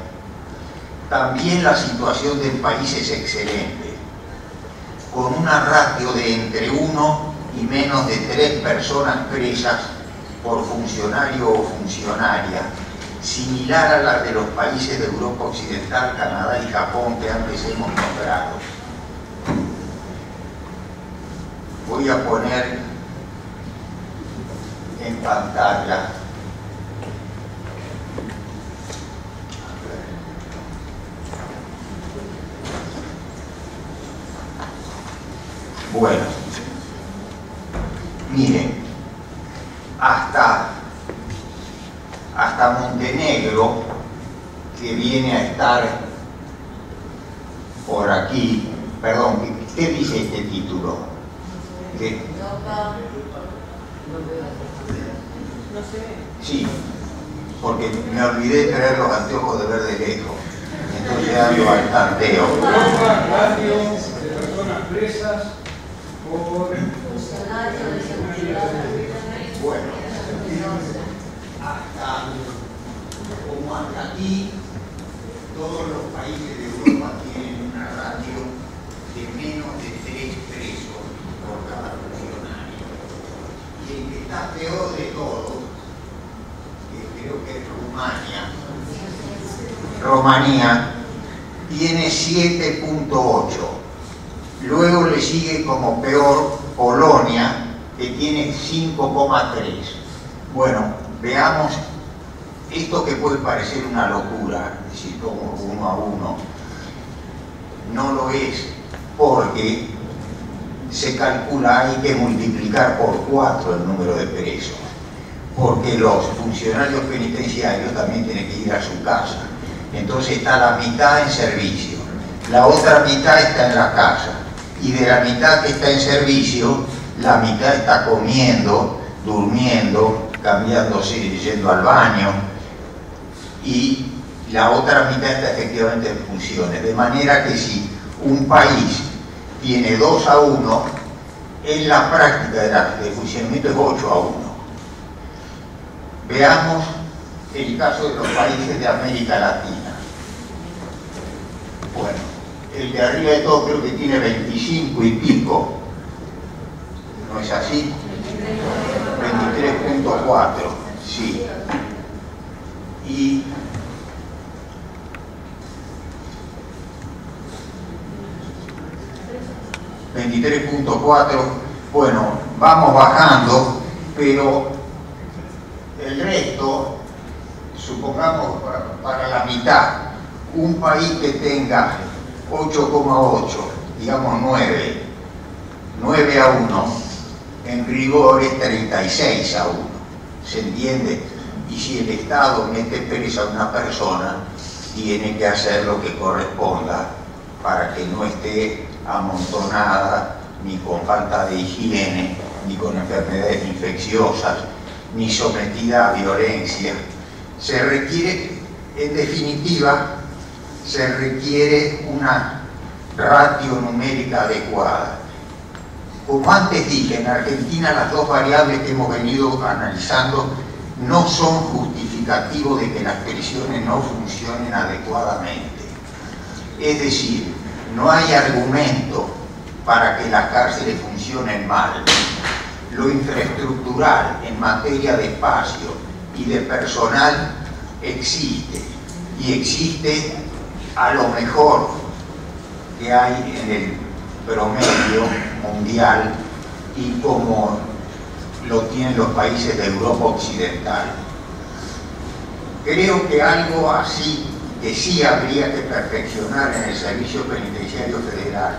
Speaker 2: también la situación del país es excelente, con una ratio de entre 1 y menos de 3 personas presas por funcionario o funcionaria, similar a la de los países de Europa Occidental, Canadá y Japón que antes hemos nombrado. Voy a poner en pantalla bueno, miren, hasta Montenegro, que viene a estar por aquí, perdón, ¿qué dice este título? Sí, porque me olvidé de traer los anteojos de ver de lejos, entonces ando al tanteo.
Speaker 3: De personas presas por
Speaker 2: Bueno, hasta aquí, todos los países de Europa tienen una ratio de menos de 3 presos por cada funcionario. Y el que está peor de todos, que creo que es Rumanía, tiene 7.8. Luego le sigue como peor Polonia, que tiene 5,3. Bueno, veamos esto, que puede parecer una locura, es decir, como 1 a 1, no lo es, porque se calcula, hay que multiplicar por 4 el número de presos, porque los funcionarios penitenciarios también tienen que ir a su casa, entonces está la mitad en servicio, la otra mitad está en la casa, y de la mitad que está en servicio, la mitad está comiendo, durmiendo, cambiándose, yendo al baño, y la otra mitad está efectivamente en funciones. De manera que si un país tiene 2-1, en la práctica de funcionamiento es 8-1. Veamos el caso de los países de América Latina. Bueno, el de arriba de todo creo que tiene 25 y pico, ¿no es así? 23.4, sí. Y $23.4, bueno, vamos bajando, pero el resto, supongamos para la mitad, un país que tenga 8,8, digamos 9-1, en rigor es 36-1, ¿se entiende? Y si el Estado mete presa a una persona, tiene que hacer lo que corresponda para que no esté amontonada, ni con falta de higiene, ni con enfermedades infecciosas, ni sometida a violencia. Se requiere, en definitiva, se requiere una ratio numérica adecuada. Como antes dije, en Argentina las dos variables que hemos venido analizando no son justificativos de que las prisiones no funcionen adecuadamente. Es decir, no hay argumento para que las cárceles funcionen mal. Lo infraestructural en materia de espacio y de personal existe, y existe a lo mejor que hay en el promedio mundial y como lo tienen los países de Europa Occidental. Creo que algo así que sí habría que perfeccionar en el Servicio Penitenciario Federal,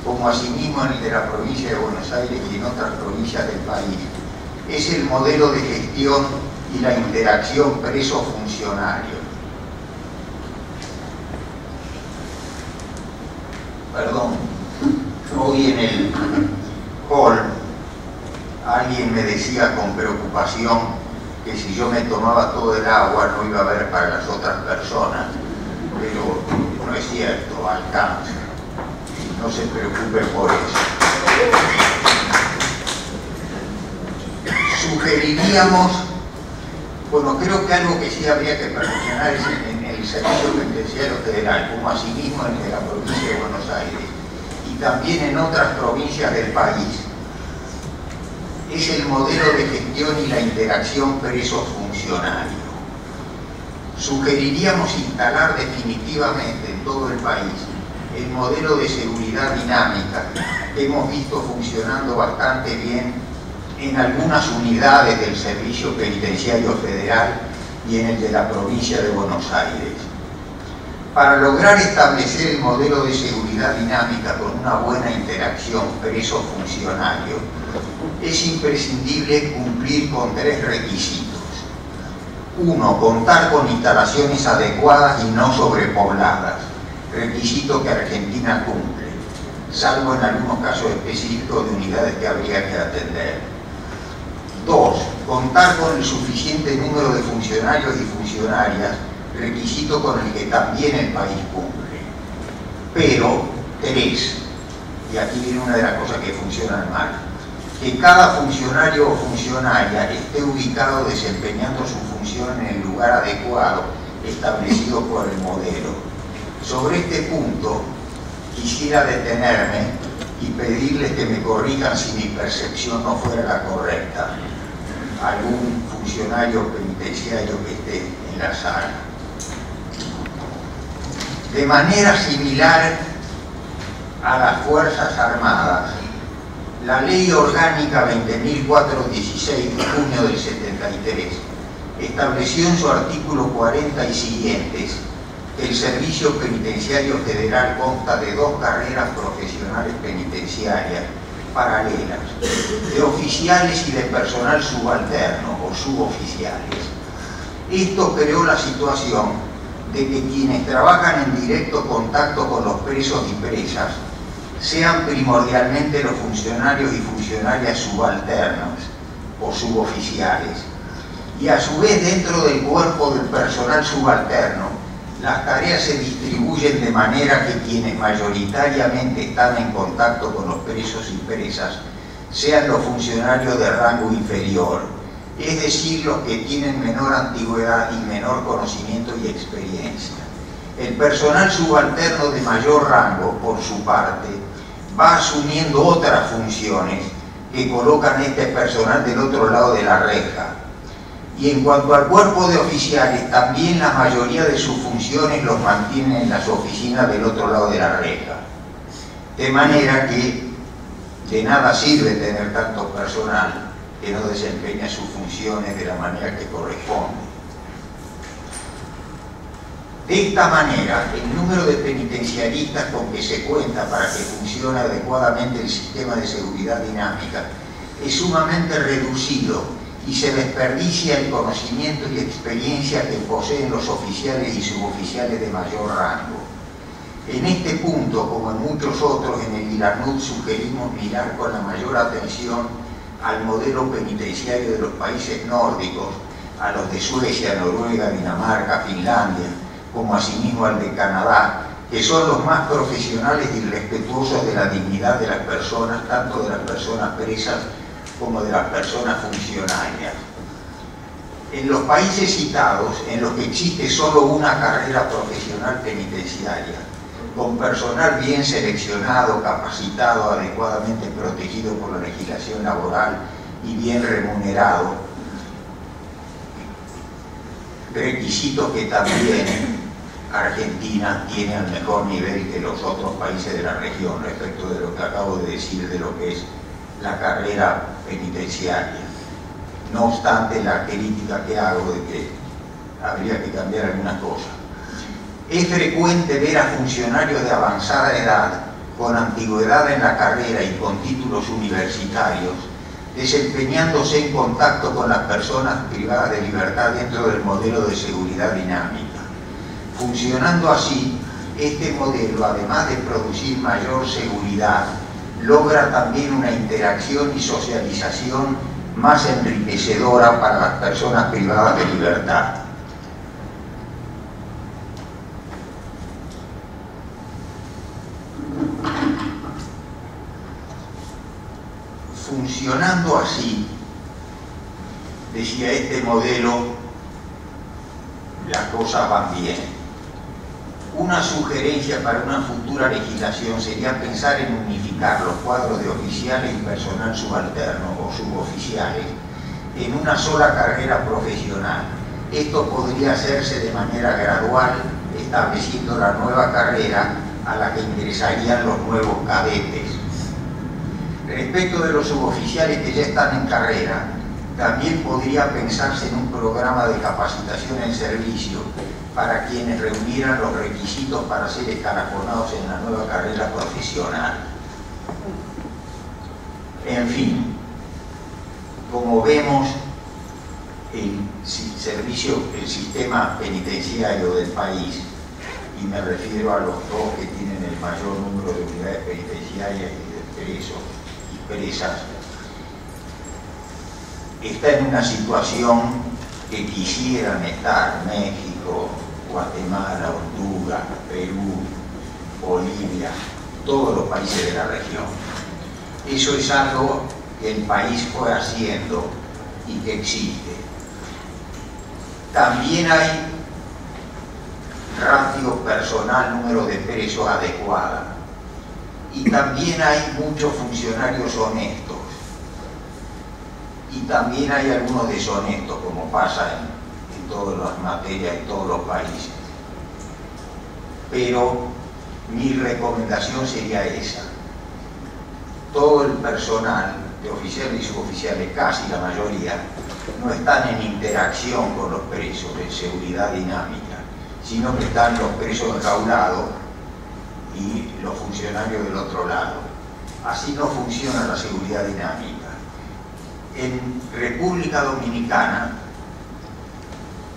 Speaker 2: como asimismo en el de la provincia de Buenos Aires y en otras provincias del país, es el modelo de gestión y la interacción preso-funcionario. Perdón, hoy en el hall alguien me decía con preocupación que si yo me tomaba todo el agua no iba a haber para las otras personas, pero no es cierto, alcanza. No se preocupen por eso. Sugeriríamos, bueno, creo que algo que sí habría que perfeccionar es en el Servicio Penitenciario Federal, como asimismo en el de la provincia de Buenos Aires y también en otras provincias del país, es el modelo de gestión y la interacción preso-funcionario. Sugeriríamos instalar definitivamente en todo el país el modelo de seguridad dinámica que hemos visto funcionando bastante bien en algunas unidades del Servicio Penitenciario Federal y en el de la provincia de Buenos Aires. Para lograr establecer el modelo de seguridad dinámica con una buena interacción preso-funcionario, es imprescindible cumplir con 3 requisitos. 1. Contar con instalaciones adecuadas y no sobrepobladas, requisito que Argentina cumple, salvo en algunos casos específicos de unidades que habría que atender. 2. Contar con el suficiente número de funcionarios y funcionarias, requisito con el que también el país cumple. Pero, 3, y aquí viene una de las cosas que funcionan mal, que cada funcionario o funcionaria esté ubicado desempeñando su función en el lugar adecuado establecido por el modelo. Sobre este punto quisiera detenerme y pedirles que me corrijan si mi percepción no fuera la correcta. Algún funcionario penitenciario que esté en la sala. De manera similar a las Fuerzas Armadas, la Ley Orgánica 20.416 de junio del 73 estableció en su artículo 40 y siguientes que el Servicio Penitenciario Federal consta de 2 carreras profesionales penitenciarias paralelas, de oficiales y de personal subalterno o suboficiales. Esto creó la situación de que quienes trabajan en directo contacto con los presos y presas sean primordialmente los funcionarios y funcionarias subalternos o suboficiales, y a su vez dentro del cuerpo del personal subalterno las tareas se distribuyen de manera que quienes mayoritariamente están en contacto con los presos y presas sean los funcionarios de rango inferior, es decir, los que tienen menor antigüedad y menor conocimiento y experiencia. El personal subalterno de mayor rango, por su parte, va asumiendo otras funciones que colocan a este personal del otro lado de la reja. Y en cuanto al cuerpo de oficiales, también la mayoría de sus funciones los mantienen en las oficinas del otro lado de la reja. De manera que de nada sirve tener tanto personal que no desempeña sus funciones de la manera que corresponde. De esta manera, el número de penitenciaristas con que se cuenta para que funcione adecuadamente el sistema de seguridad dinámica es sumamente reducido y se desperdicia el conocimiento y experiencia que poseen los oficiales y suboficiales de mayor rango. En este punto, como en muchos otros, en el ILANUD sugerimos mirar con la mayor atención al modelo penitenciario de los países nórdicos, a los de Suecia, Noruega, Dinamarca, Finlandia, como asimismo al de Canadá, que son los más profesionales y respetuosos de la dignidad de las personas, tanto de las personas presas como de las personas funcionarias. En los países citados, en los que existe solo una carrera profesional penitenciaria, con personal bien seleccionado, capacitado, adecuadamente protegido por la legislación laboral y bien remunerado, requisitos que también Argentina tiene al mejor nivel que los otros países de la región respecto de lo que acabo de decir de lo que es la carrera penitenciaria. No obstante la crítica que hago de que habría que cambiar algunas cosas. Es frecuente ver a funcionarios de avanzada edad, con antigüedad en la carrera y con títulos universitarios, desempeñándose en contacto con las personas privadas de libertad dentro del modelo de seguridad dinámica. Funcionando así, este modelo, además de producir mayor seguridad, logra también una interacción y socialización más enriquecedora para las personas privadas de libertad. Funcionando así, decía este modelo, las cosas van bien. Una sugerencia para una futura legislación sería pensar en unificar los cuadros de oficiales y personal subalterno o suboficiales en una sola carrera profesional. Esto podría hacerse de manera gradual, estableciendo la nueva carrera a la que ingresarían los nuevos cadetes. Respecto de los suboficiales que ya están en carrera, también podría pensarse en un programa de capacitación en servicio para quienes reunieran los requisitos para ser escalafonados en la nueva carrera profesional. En fin, como vemos, el sistema penitenciario del país, y me refiero a los dos que tienen el mayor número de unidades penitenciarias y de presos y presas, está en una situación que quisieran estar México, Guatemala, Honduras, Perú, Bolivia, todos los países de la región. Eso es algo que el país fue haciendo y que existe. También hay ratio personal, número de presos adecuada. Y también hay muchos funcionarios honestos. Y también hay algunos deshonestos, como pasa en todas las materias, en todos los países. Pero mi recomendación sería esa. Todo el personal de oficiales y suboficiales, casi la mayoría, no están en interacción con los presos en seguridad dinámica, sino que están los presos enjaulados y los funcionarios del otro lado. Así no funciona la seguridad dinámica. En República Dominicana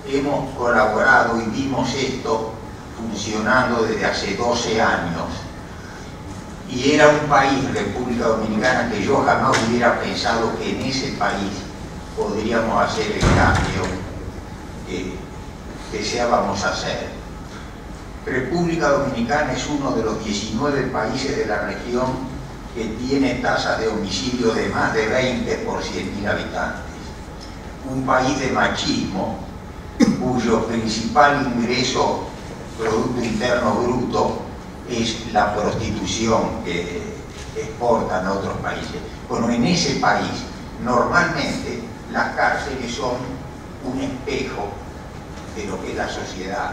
Speaker 2: hemos colaborado y vimos esto funcionando desde hace 12 años. Y era un país, República Dominicana, que yo jamás hubiera pensado que en ese país podríamos hacer el cambio que deseábamos hacer. República Dominicana es uno de los 19 países de la región que tiene tasas de homicidio de más de 20 por 100.000 habitantes. Un país de machismo cuyo principal ingreso, Producto Interno Bruto, es la prostitución que exportan a otros países. Bueno, en ese país normalmente las cárceles son un espejo de lo que es la sociedad.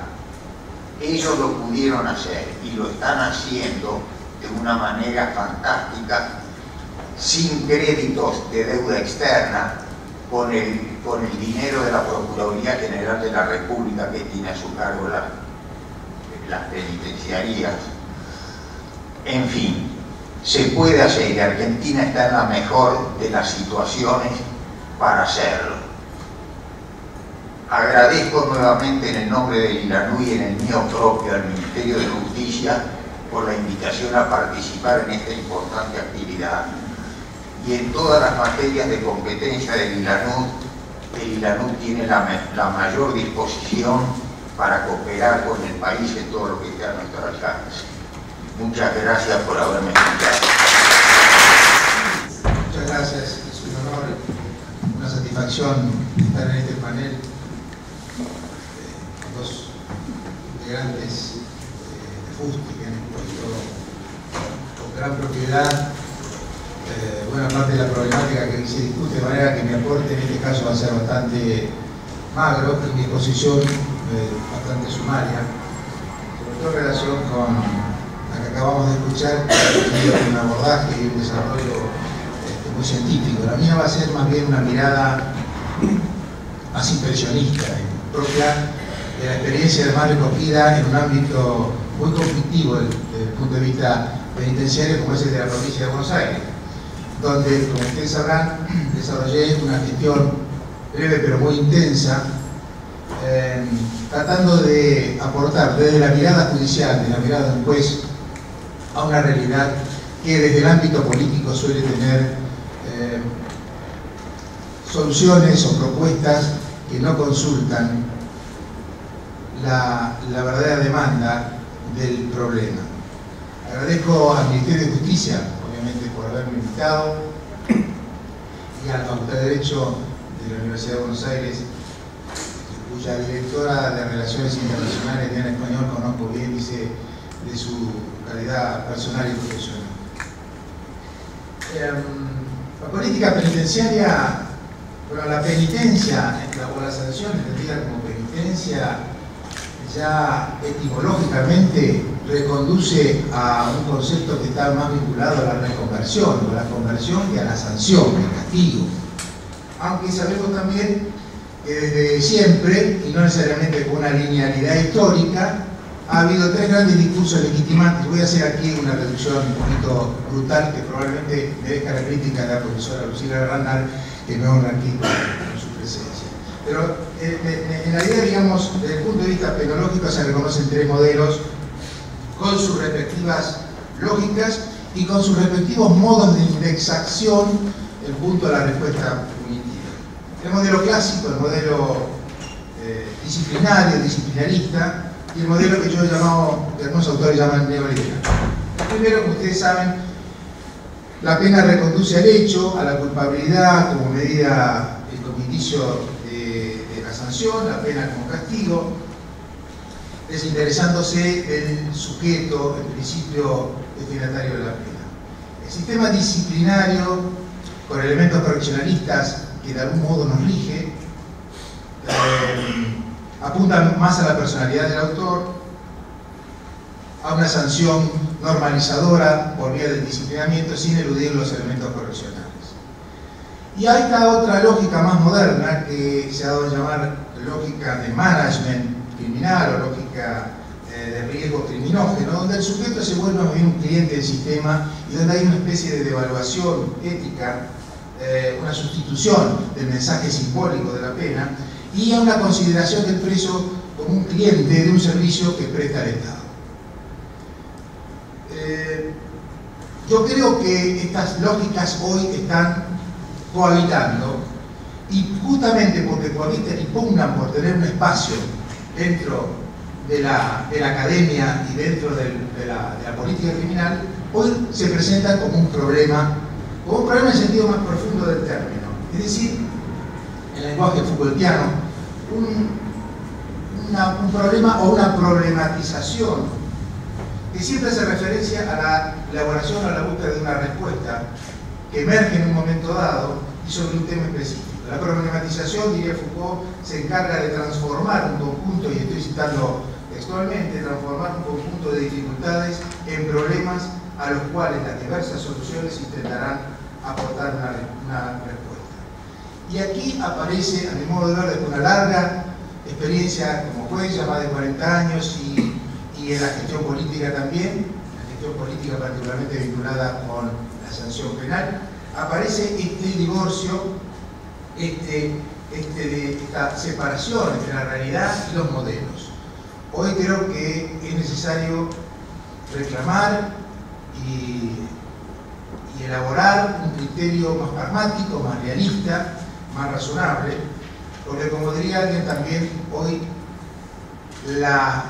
Speaker 2: Ellos lo pudieron hacer y lo están haciendo de una manera fantástica, sin créditos de deuda externa, con el dinero de la Procuraduría General de la República, que tiene a su cargo las penitenciarías. En fin, se puede hacer y Argentina está en la mejor de las situaciones para hacerlo. Agradezco nuevamente en el nombre del ILANU y en el mío propio al Ministerio de Justicia por la invitación a participar en esta importante actividad. Y en todas las materias de competencia del ILANU tiene la mayor disposición para cooperar con el país en todo lo que esté a nuestro alcance. Muchas gracias por haberme escuchado.
Speaker 4: Muchas gracias, es un honor, una satisfacción estar en este panel con dos integrantes de FUSTI que han expuesto con gran propiedad buena parte de la problemática que se discute, de manera que mi aporte en este caso va a ser bastante magro y mi exposición bastante sumaria, sobre todo en relación con la que acabamos de escuchar, que tiene un abordaje y un desarrollo muy científico. La mía va a ser más bien una mirada más impresionista, propia de la experiencia además recogida en un ámbito muy conflictivo desde el punto de vista penitenciario, como es el de la provincia de Buenos Aires, donde, como ustedes sabrán, desarrollé una gestión breve pero muy intensa, tratando de aportar desde la mirada judicial, de la mirada de un juez, a una realidad que desde el ámbito político suele tener soluciones o propuestas que no consultan la verdadera demanda del problema. Agradezco al Ministerio de Justicia, obviamente, por haberme invitado, y a la Facultad de Derecho de la Universidad de Buenos Aires, cuya directora de Relaciones Internacionales, Diana Español, conozco bien, dice de su calidad personal y profesional. La política penitenciaria, bueno, la penitencia o la sanción entendida como penitencia, ya etimológicamente reconduce a un concepto que está más vinculado a la reconversión, o a la conversión que a la sanción, el castigo. Aunque sabemos también que desde siempre, y no necesariamente con una linealidad histórica, ha habido tres grandes discursos legitimantes. Voy a hacer aquí una reducción un poquito brutal, que probablemente merezca la crítica de la profesora Lucila Randall, que me honra aquí con su presencia. Pero en la idea, digamos, desde el punto de vista penológico, se reconocen tres modelos con sus respectivas lógicas y con sus respectivos modos de indexación en punto a la respuesta punitiva. El modelo clásico, el modelo disciplinario, disciplinarista, y el modelo que yo he llamado, que algunos autores llaman neoliberal. Primero, como ustedes saben, la pena reconduce al hecho, a la culpabilidad como medida, como indicio de la sanción, la pena como castigo, desinteresándose del sujeto, el principio destinatario de la pena. El sistema disciplinario, con elementos correccionalistas que de algún modo nos rige, apunta más a la personalidad del autor, a una sanción normalizadora por vía del disciplinamiento sin eludir los elementos correccionales. Y hay esta otra lógica más moderna que se ha dado a llamar lógica de management criminal o lógica de riesgo criminógeno, donde el sujeto se vuelve más bien un cliente del sistema y donde hay una especie de devaluación ética, una sustitución del mensaje simbólico de la pena y a una consideración del preso como un cliente de un servicio que presta el Estado. Yo creo que estas lógicas hoy están cohabitando y justamente porque cohabitan y pugnan por tener un espacio dentro de la academia y dentro de la política criminal, hoy se presentan como un problema en el sentido más profundo del término. Es decir, en el lenguaje Foucaultiano, un problema o una problematización que siempre hace referencia a la elaboración o a la búsqueda de una respuesta que emerge en un momento dado y sobre un tema específico. La problematización, diría Foucault, se encarga de transformar un conjunto, y estoy citando textualmente, transformar un conjunto de dificultades en problemas a los cuales las diversas soluciones intentarán aportar una respuesta. Y aquí aparece, a mi modo de ver, después de una larga experiencia como juez, ya más de 40 años, y en la gestión política también, la gestión política particularmente vinculada con la sanción penal, aparece este divorcio, esta separación entre la realidad y los modelos. Hoy creo que es necesario reclamar y elaborar un criterio más pragmático, más realista, más razonable, porque como diría alguien también, hoy las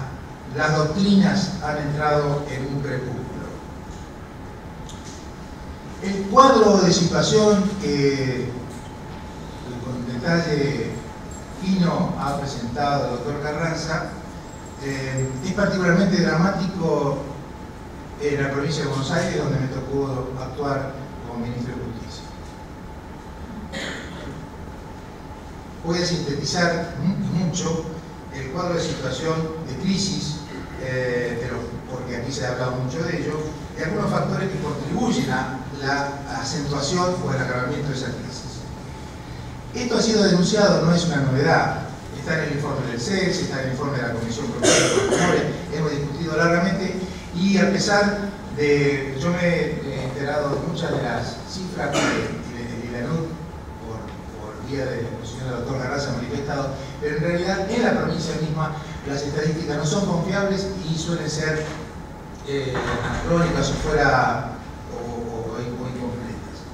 Speaker 4: doctrinas han entrado en un crepúsculo. El cuadro de situación que con detalle fino ha presentado el doctor Carranza es particularmente dramático en la provincia de Buenos Aires, donde me tocó actuar como ministro de Justicia. Voy a sintetizar mucho el cuadro de situación de crisis, porque aquí se ha hablado mucho de ello, y algunos factores que contribuyen a la acentuación o el agravamiento de esa crisis. Esto ha sido denunciado, no es una novedad, está en el informe del CES, está en el informe de la Comisión Provincial de Menores, hemos discutido largamente, y a pesar de, yo me he enterado de muchas de las cifras que el ILANUD, por vía de la exposición del doctor Carranza, ha manifestado, pero en realidad en la provincia misma las estadísticas no son confiables y suelen ser anacrónicas o fuera o incompletas.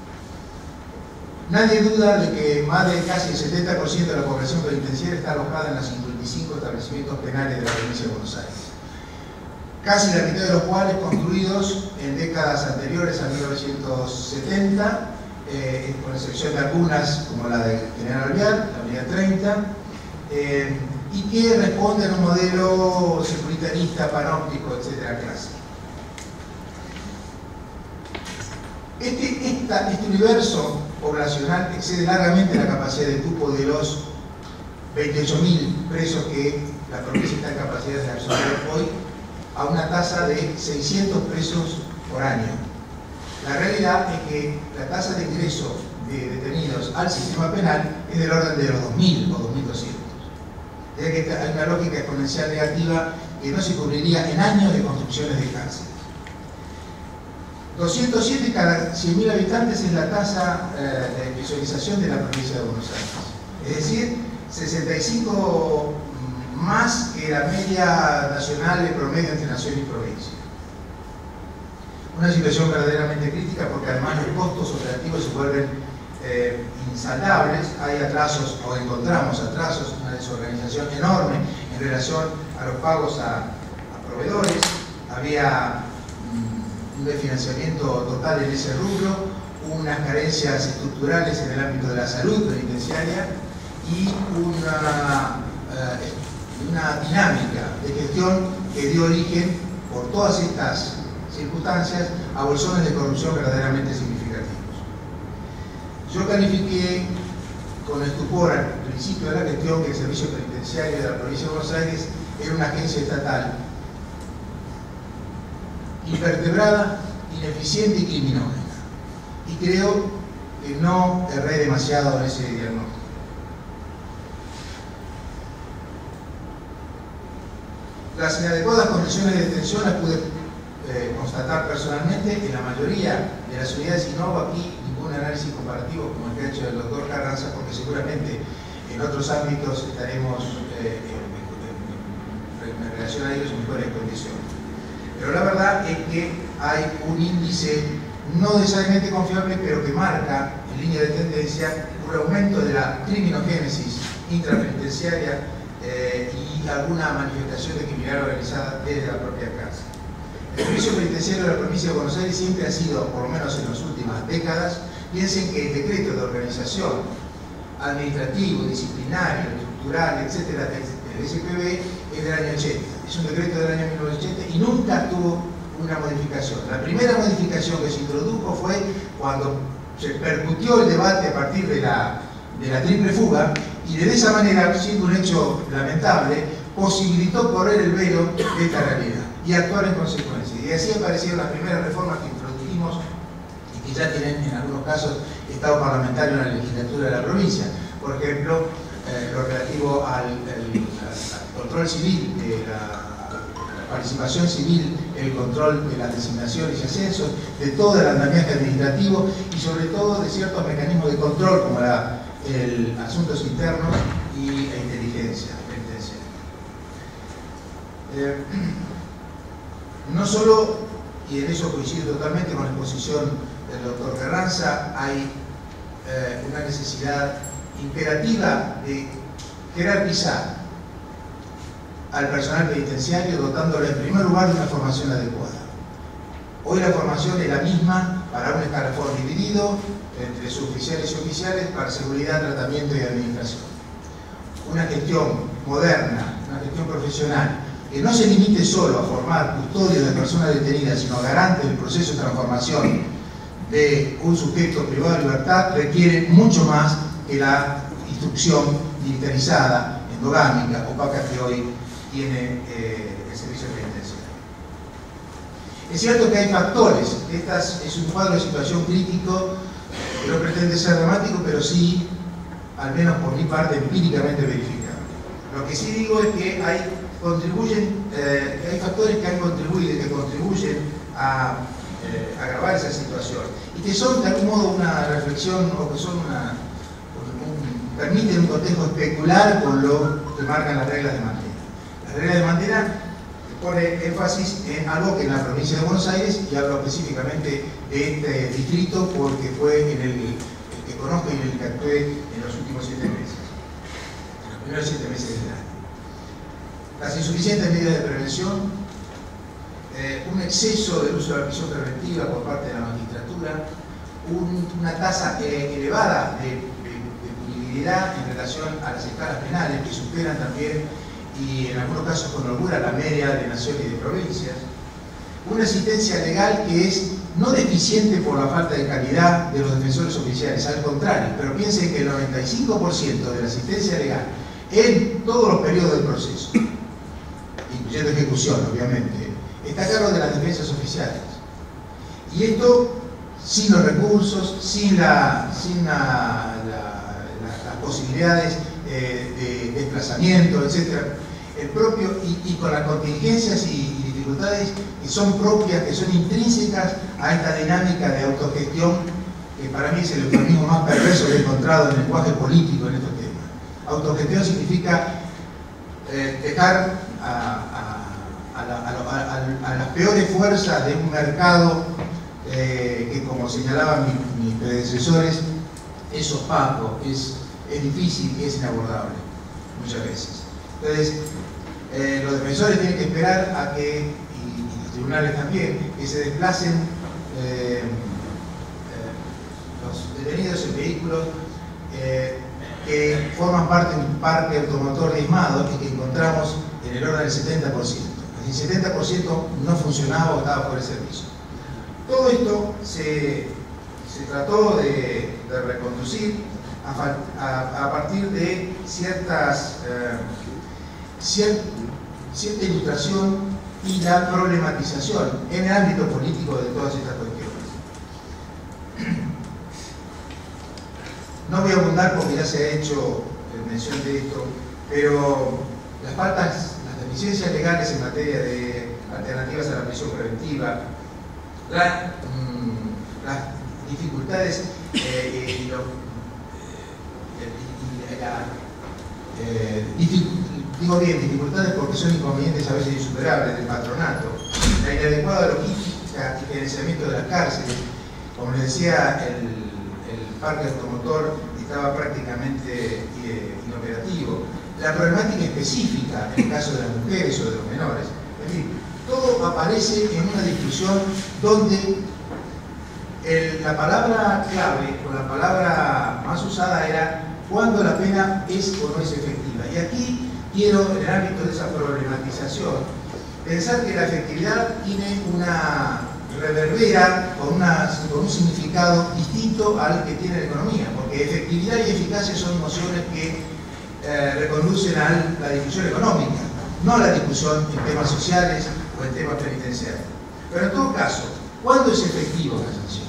Speaker 4: Nadie duda de que más de casi el 70% de la población penitenciaria está alojada en los 55 establecimientos penales de la provincia de Buenos Aires, casi la mitad de los cuales construidos en décadas anteriores a 1970, con excepción de algunas como la de General Alvear, la unidad 30, y que responden a un modelo securitarista, panóptico, etcétera, clásico. Este universo poblacional excede largamente la capacidad de cupo de los 28.000 presos que la provincia está en capacidad de absorber hoy, a una tasa de 600 presos por año. La realidad es que la tasa de ingreso de detenidos al sistema penal es del orden de los 2.000 o 2.200. Es decir, que hay una lógica exponencial negativa que no se cubriría en años de construcciones de cárceles. 207 cada 100.000 habitantes es la tasa de visualización de la provincia de Buenos Aires. Es decir, 65 más que la media nacional de promedio entre nación y provincia. Una situación verdaderamente crítica porque además los costos operativos se vuelven insaldables. Hay atrasos, o encontramos atrasos, una desorganización enorme en relación a los pagos a proveedores. Había un desfinanciamiento total en ese rubro, unas carencias estructurales en el ámbito de la salud penitenciaria y una dinámica de gestión que dio origen, por todas estas circunstancias, a bolsones de corrupción verdaderamente significativos. Yo califiqué con estupor al principio de la gestión que el Servicio Penitenciario de la provincia de Buenos Aires era una agencia estatal invertebrada, ineficiente y criminógena. Y creo que no erré demasiado en ese diagnóstico. Las inadecuadas condiciones de detención las pude constatar personalmente en la mayoría de las unidades, y no hago aquí ningún análisis comparativo como el que ha hecho el doctor Carranza, porque seguramente en otros ámbitos estaremos en relación a ellos en mejores condiciones. Pero la verdad es que hay un índice no necesariamente confiable, pero que marca en línea de tendencia un aumento de la criminogénesis intrapenitenciaria y alguna manifestación de criminalidad organizada desde la propia cárcel. El servicio penitenciario de la provincia de Buenos Aires siempre ha sido, por lo menos en las últimas décadas, piensen que el decreto de organización administrativo, disciplinario, estructural, etcétera, del SPB es del año 80. Es un decreto del año 1980 y nunca tuvo una modificación. La primera modificación que se introdujo fue cuando se percutió el debate a partir de la triple fuga y de esa manera, siendo un hecho lamentable, posibilitó correr el velo de esta realidad y actuar en consecuencia. Y así aparecieron las primeras reformas que introdujimos y que ya tienen en algunos casos estado parlamentario en la legislatura de la provincia. Por ejemplo, lo relativo al control civil, de la participación civil, el control de las designaciones y ascensos, de todo el andamiaje administrativo y sobre todo de ciertos mecanismos de control como el asuntos internos y la inteligencia penitenciaria. No solo, y en eso coincido totalmente con la exposición del doctor Carranza, hay una necesidad imperativa de jerarquizar al personal penitenciario dotándole en primer lugar de una formación adecuada. Hoy la formación es la misma para un escalafón dividido entre suboficiales y oficiales para seguridad, tratamiento y administración. Una gestión moderna, una gestión profesional que no se limite solo a formar custodios de personas detenidas, sino garante del proceso de transformación de un sujeto privado de libertad, requiere mucho más que la instrucción militarizada, endogámica, opaca que hoy tiene el servicio penitenciario. Es cierto que hay factores, es un cuadro de situación crítico que no pretende ser dramático, pero sí, al menos por mi parte, empíricamente verificable. Lo que sí digo es que hay factores que han contribuido y que contribuyen a agravar esa situación y que son de algún modo una reflexión o que son permiten un cotejo especular con lo que marcan las reglas de Mandela. Las reglas de Mandela pone énfasis en algo que en la provincia de Buenos Aires, y hablo específicamente de este distrito porque fue en el que conozco y en el que actué en los últimos 7 meses, en los primeros 7 meses del año. Las insuficientes medidas de prevención, un exceso del uso de la prisión preventiva por parte de la magistratura, una tasa elevada de punibilidad en relación a las escalas penales que superan también y en algunos casos con holgura la media de naciones y de provincias, una asistencia legal que es no deficiente por la falta de calidad de los defensores oficiales, al contrario, pero piensen que el 95% de la asistencia legal en todos los periodos del proceso, incluyendo ejecución obviamente, está a cargo de las defensas oficiales. Y esto sin los recursos, sin las posibilidades de desplazamiento, etc. Y con las contingencias y dificultades que son propias, que son intrínsecas a esta dinámica de autogestión, que para mí es el eufemismo más perverso que he encontrado en el lenguaje político en estos temas. Autogestión significa dejar a las peores fuerzas de un mercado que, como señalaban mis predecesores, es opaco, es difícil y es inabordable muchas veces. Entonces, los defensores tienen que esperar a que, y los tribunales también, que se desplacen los detenidos en vehículos que forman parte de un parque automotor diezmado y que encontramos en el orden del 70%. El 70% no funcionaba o estaba fuera de servicio. Todo esto se trató de reconducir a partir de cierta ilustración y la problematización en el ámbito político de todas estas cuestiones. No voy a abundar porque ya se ha hecho mención de esto, pero las deficiencias legales en materia de alternativas a la prisión preventiva, las dificultades digo bien, dificultades porque son inconvenientes a veces insuperables del patronato, la inadecuada logística y gerenciamiento de las cárceles, Como les decía, el parque automotor estaba prácticamente inoperativo. La problemática específica en el caso de las mujeres o de los menores, en fin, todo aparece en una discusión donde la palabra clave o la palabra más usada era cuándo la pena es o no es efectiva. Y aquí quiero, en el ámbito de esa problematización, pensar que la efectividad tiene una reverbera con un significado distinto al que tiene la economía, porque efectividad y eficacia son nociones que reconducen a la discusión económica, no a la discusión en temas sociales o en temas penitenciarios. Pero en todo caso, ¿cuándo es efectiva una sanción?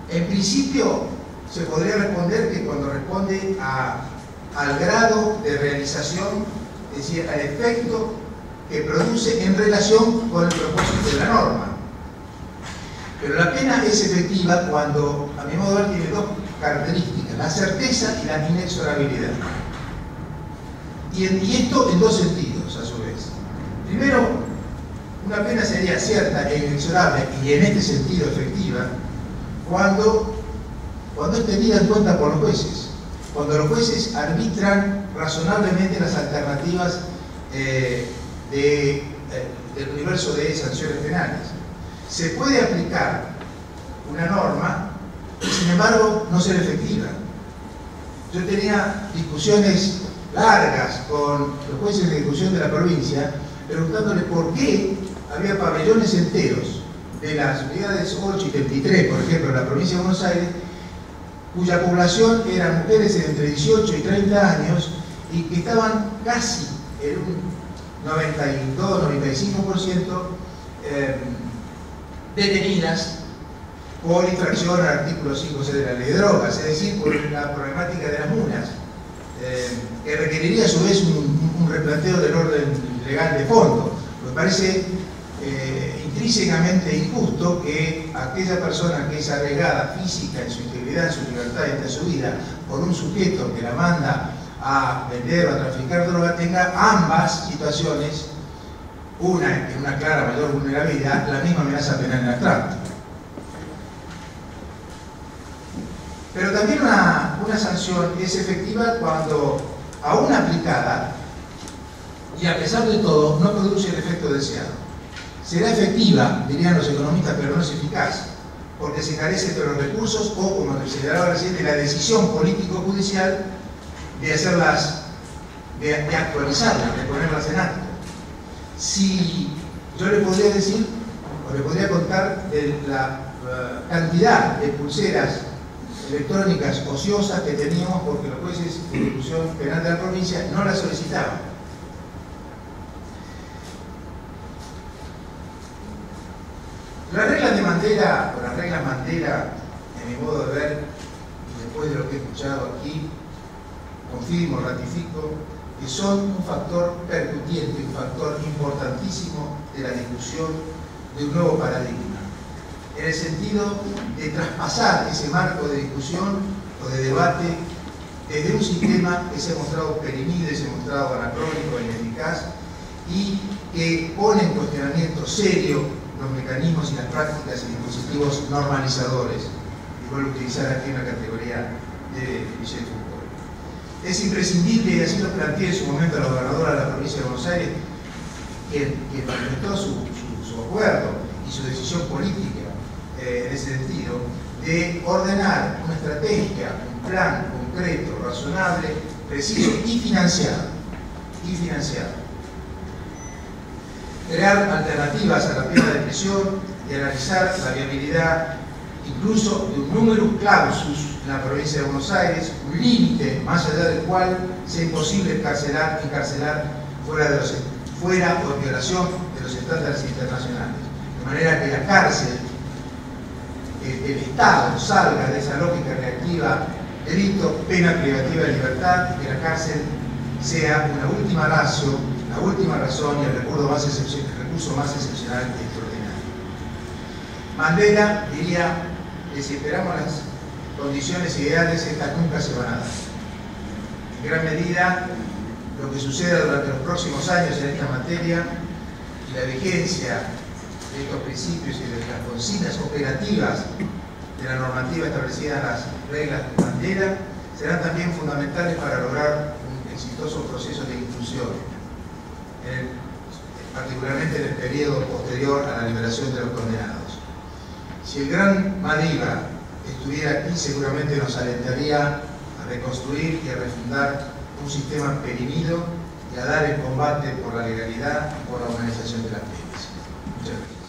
Speaker 4: En principio, se podría responder que cuando responde al grado de realización, es decir, al efecto que produce en relación con el propósito de la norma. Pero la pena es efectiva cuando, a mi modo de ver, tiene dos características: la certeza y la inexorabilidad. Y esto en dos sentidos, a su vez. Primero, una pena sería cierta e inexorable, y en este sentido efectiva, cuando es tenida en cuenta por los jueces, cuando los jueces arbitran razonablemente las alternativas del universo de sanciones penales. Se puede aplicar una norma y, sin embargo, no ser efectiva. Yo tenía discusiones largas con los jueces de ejecución de la provincia, preguntándole por qué había pabellones enteros de las unidades 8 y 23, por ejemplo, en la provincia de Buenos Aires, cuya población eran mujeres de entre 18 y 30 años y que estaban casi en un 92-95% detenidas por infracción al artículo 5C de la ley de drogas, es decir, por la problemática de las mulas, que requeriría a su vez un replanteo del orden legal de fondo. Me parece intrínsecamente injusto que aquella persona que es arriesgada física en su integridad, en su libertad y en su vida por un sujeto que la manda a vender o a traficar droga tenga ambas situaciones, una en una clara mayor vulnerabilidad, la misma amenaza penal en abstracto. Pero también una sanción es efectiva cuando, aún aplicada y a pesar de todo, no produce el efecto deseado. Será efectiva, dirían los economistas, pero no es eficaz, porque se carece de los recursos o, como se señalaba recién, de la decisión político-judicial de hacerlas, de actualizarlas, de ponerlas en acto. Si yo le podría decir, o le podría contar de la cantidad de pulseras electrónicas ociosas que teníamos porque los jueces de ejecución penal de la provincia no las solicitaban. Las reglas de Mandela, o las reglas Mandela, en mi modo de ver, y después de lo que he escuchado aquí, confirmo, ratifico, que son un factor percutiente, un factor importantísimo de la discusión de un nuevo paradigma, en el sentido de traspasar ese marco de discusión o de debate desde un sistema que se ha mostrado perimido y se ha mostrado anacrónico e ineficaz y que pone en cuestionamiento serio los mecanismos y las prácticas y dispositivos normalizadores, y vuelvo a utilizar aquí una categoría de Michel Foucault. Es imprescindible, y así lo planteé en su momento a la gobernadora de la provincia de Buenos Aires, quien manifestó su acuerdo y su decisión política en ese sentido, de ordenar una estrategia, un plan concreto, razonable, preciso y financiado. Crear alternativas a la pena de prisión y analizar la viabilidad incluso de un numerus clausus en la provincia de Buenos Aires, un límite más allá del cual sea imposible encarcelar fuera por violación de los estándares internacionales. De manera que la cárcel, el Estado salga de esa lógica reactiva, delito, pena privativa de libertad, y que la cárcel sea una última ratio, la última razón y el recurso más excepcional y extraordinario. Mandela diría que si esperamos las condiciones ideales, estas nunca se van a dar. En gran medida, lo que suceda durante los próximos años en esta materia y la vigencia de estos principios y de las consignas operativas de la normativa establecida en las reglas de Mandela serán también fundamentales para lograr un exitoso proceso de inclusión, particularmente en el periodo posterior a la liberación de los condenados. Si el gran Madiba estuviera aquí, seguramente nos alentaría a reconstruir y a refundar un sistema perimido y a dar el combate por la legalidad y por la organización de las penas. Muchas gracias.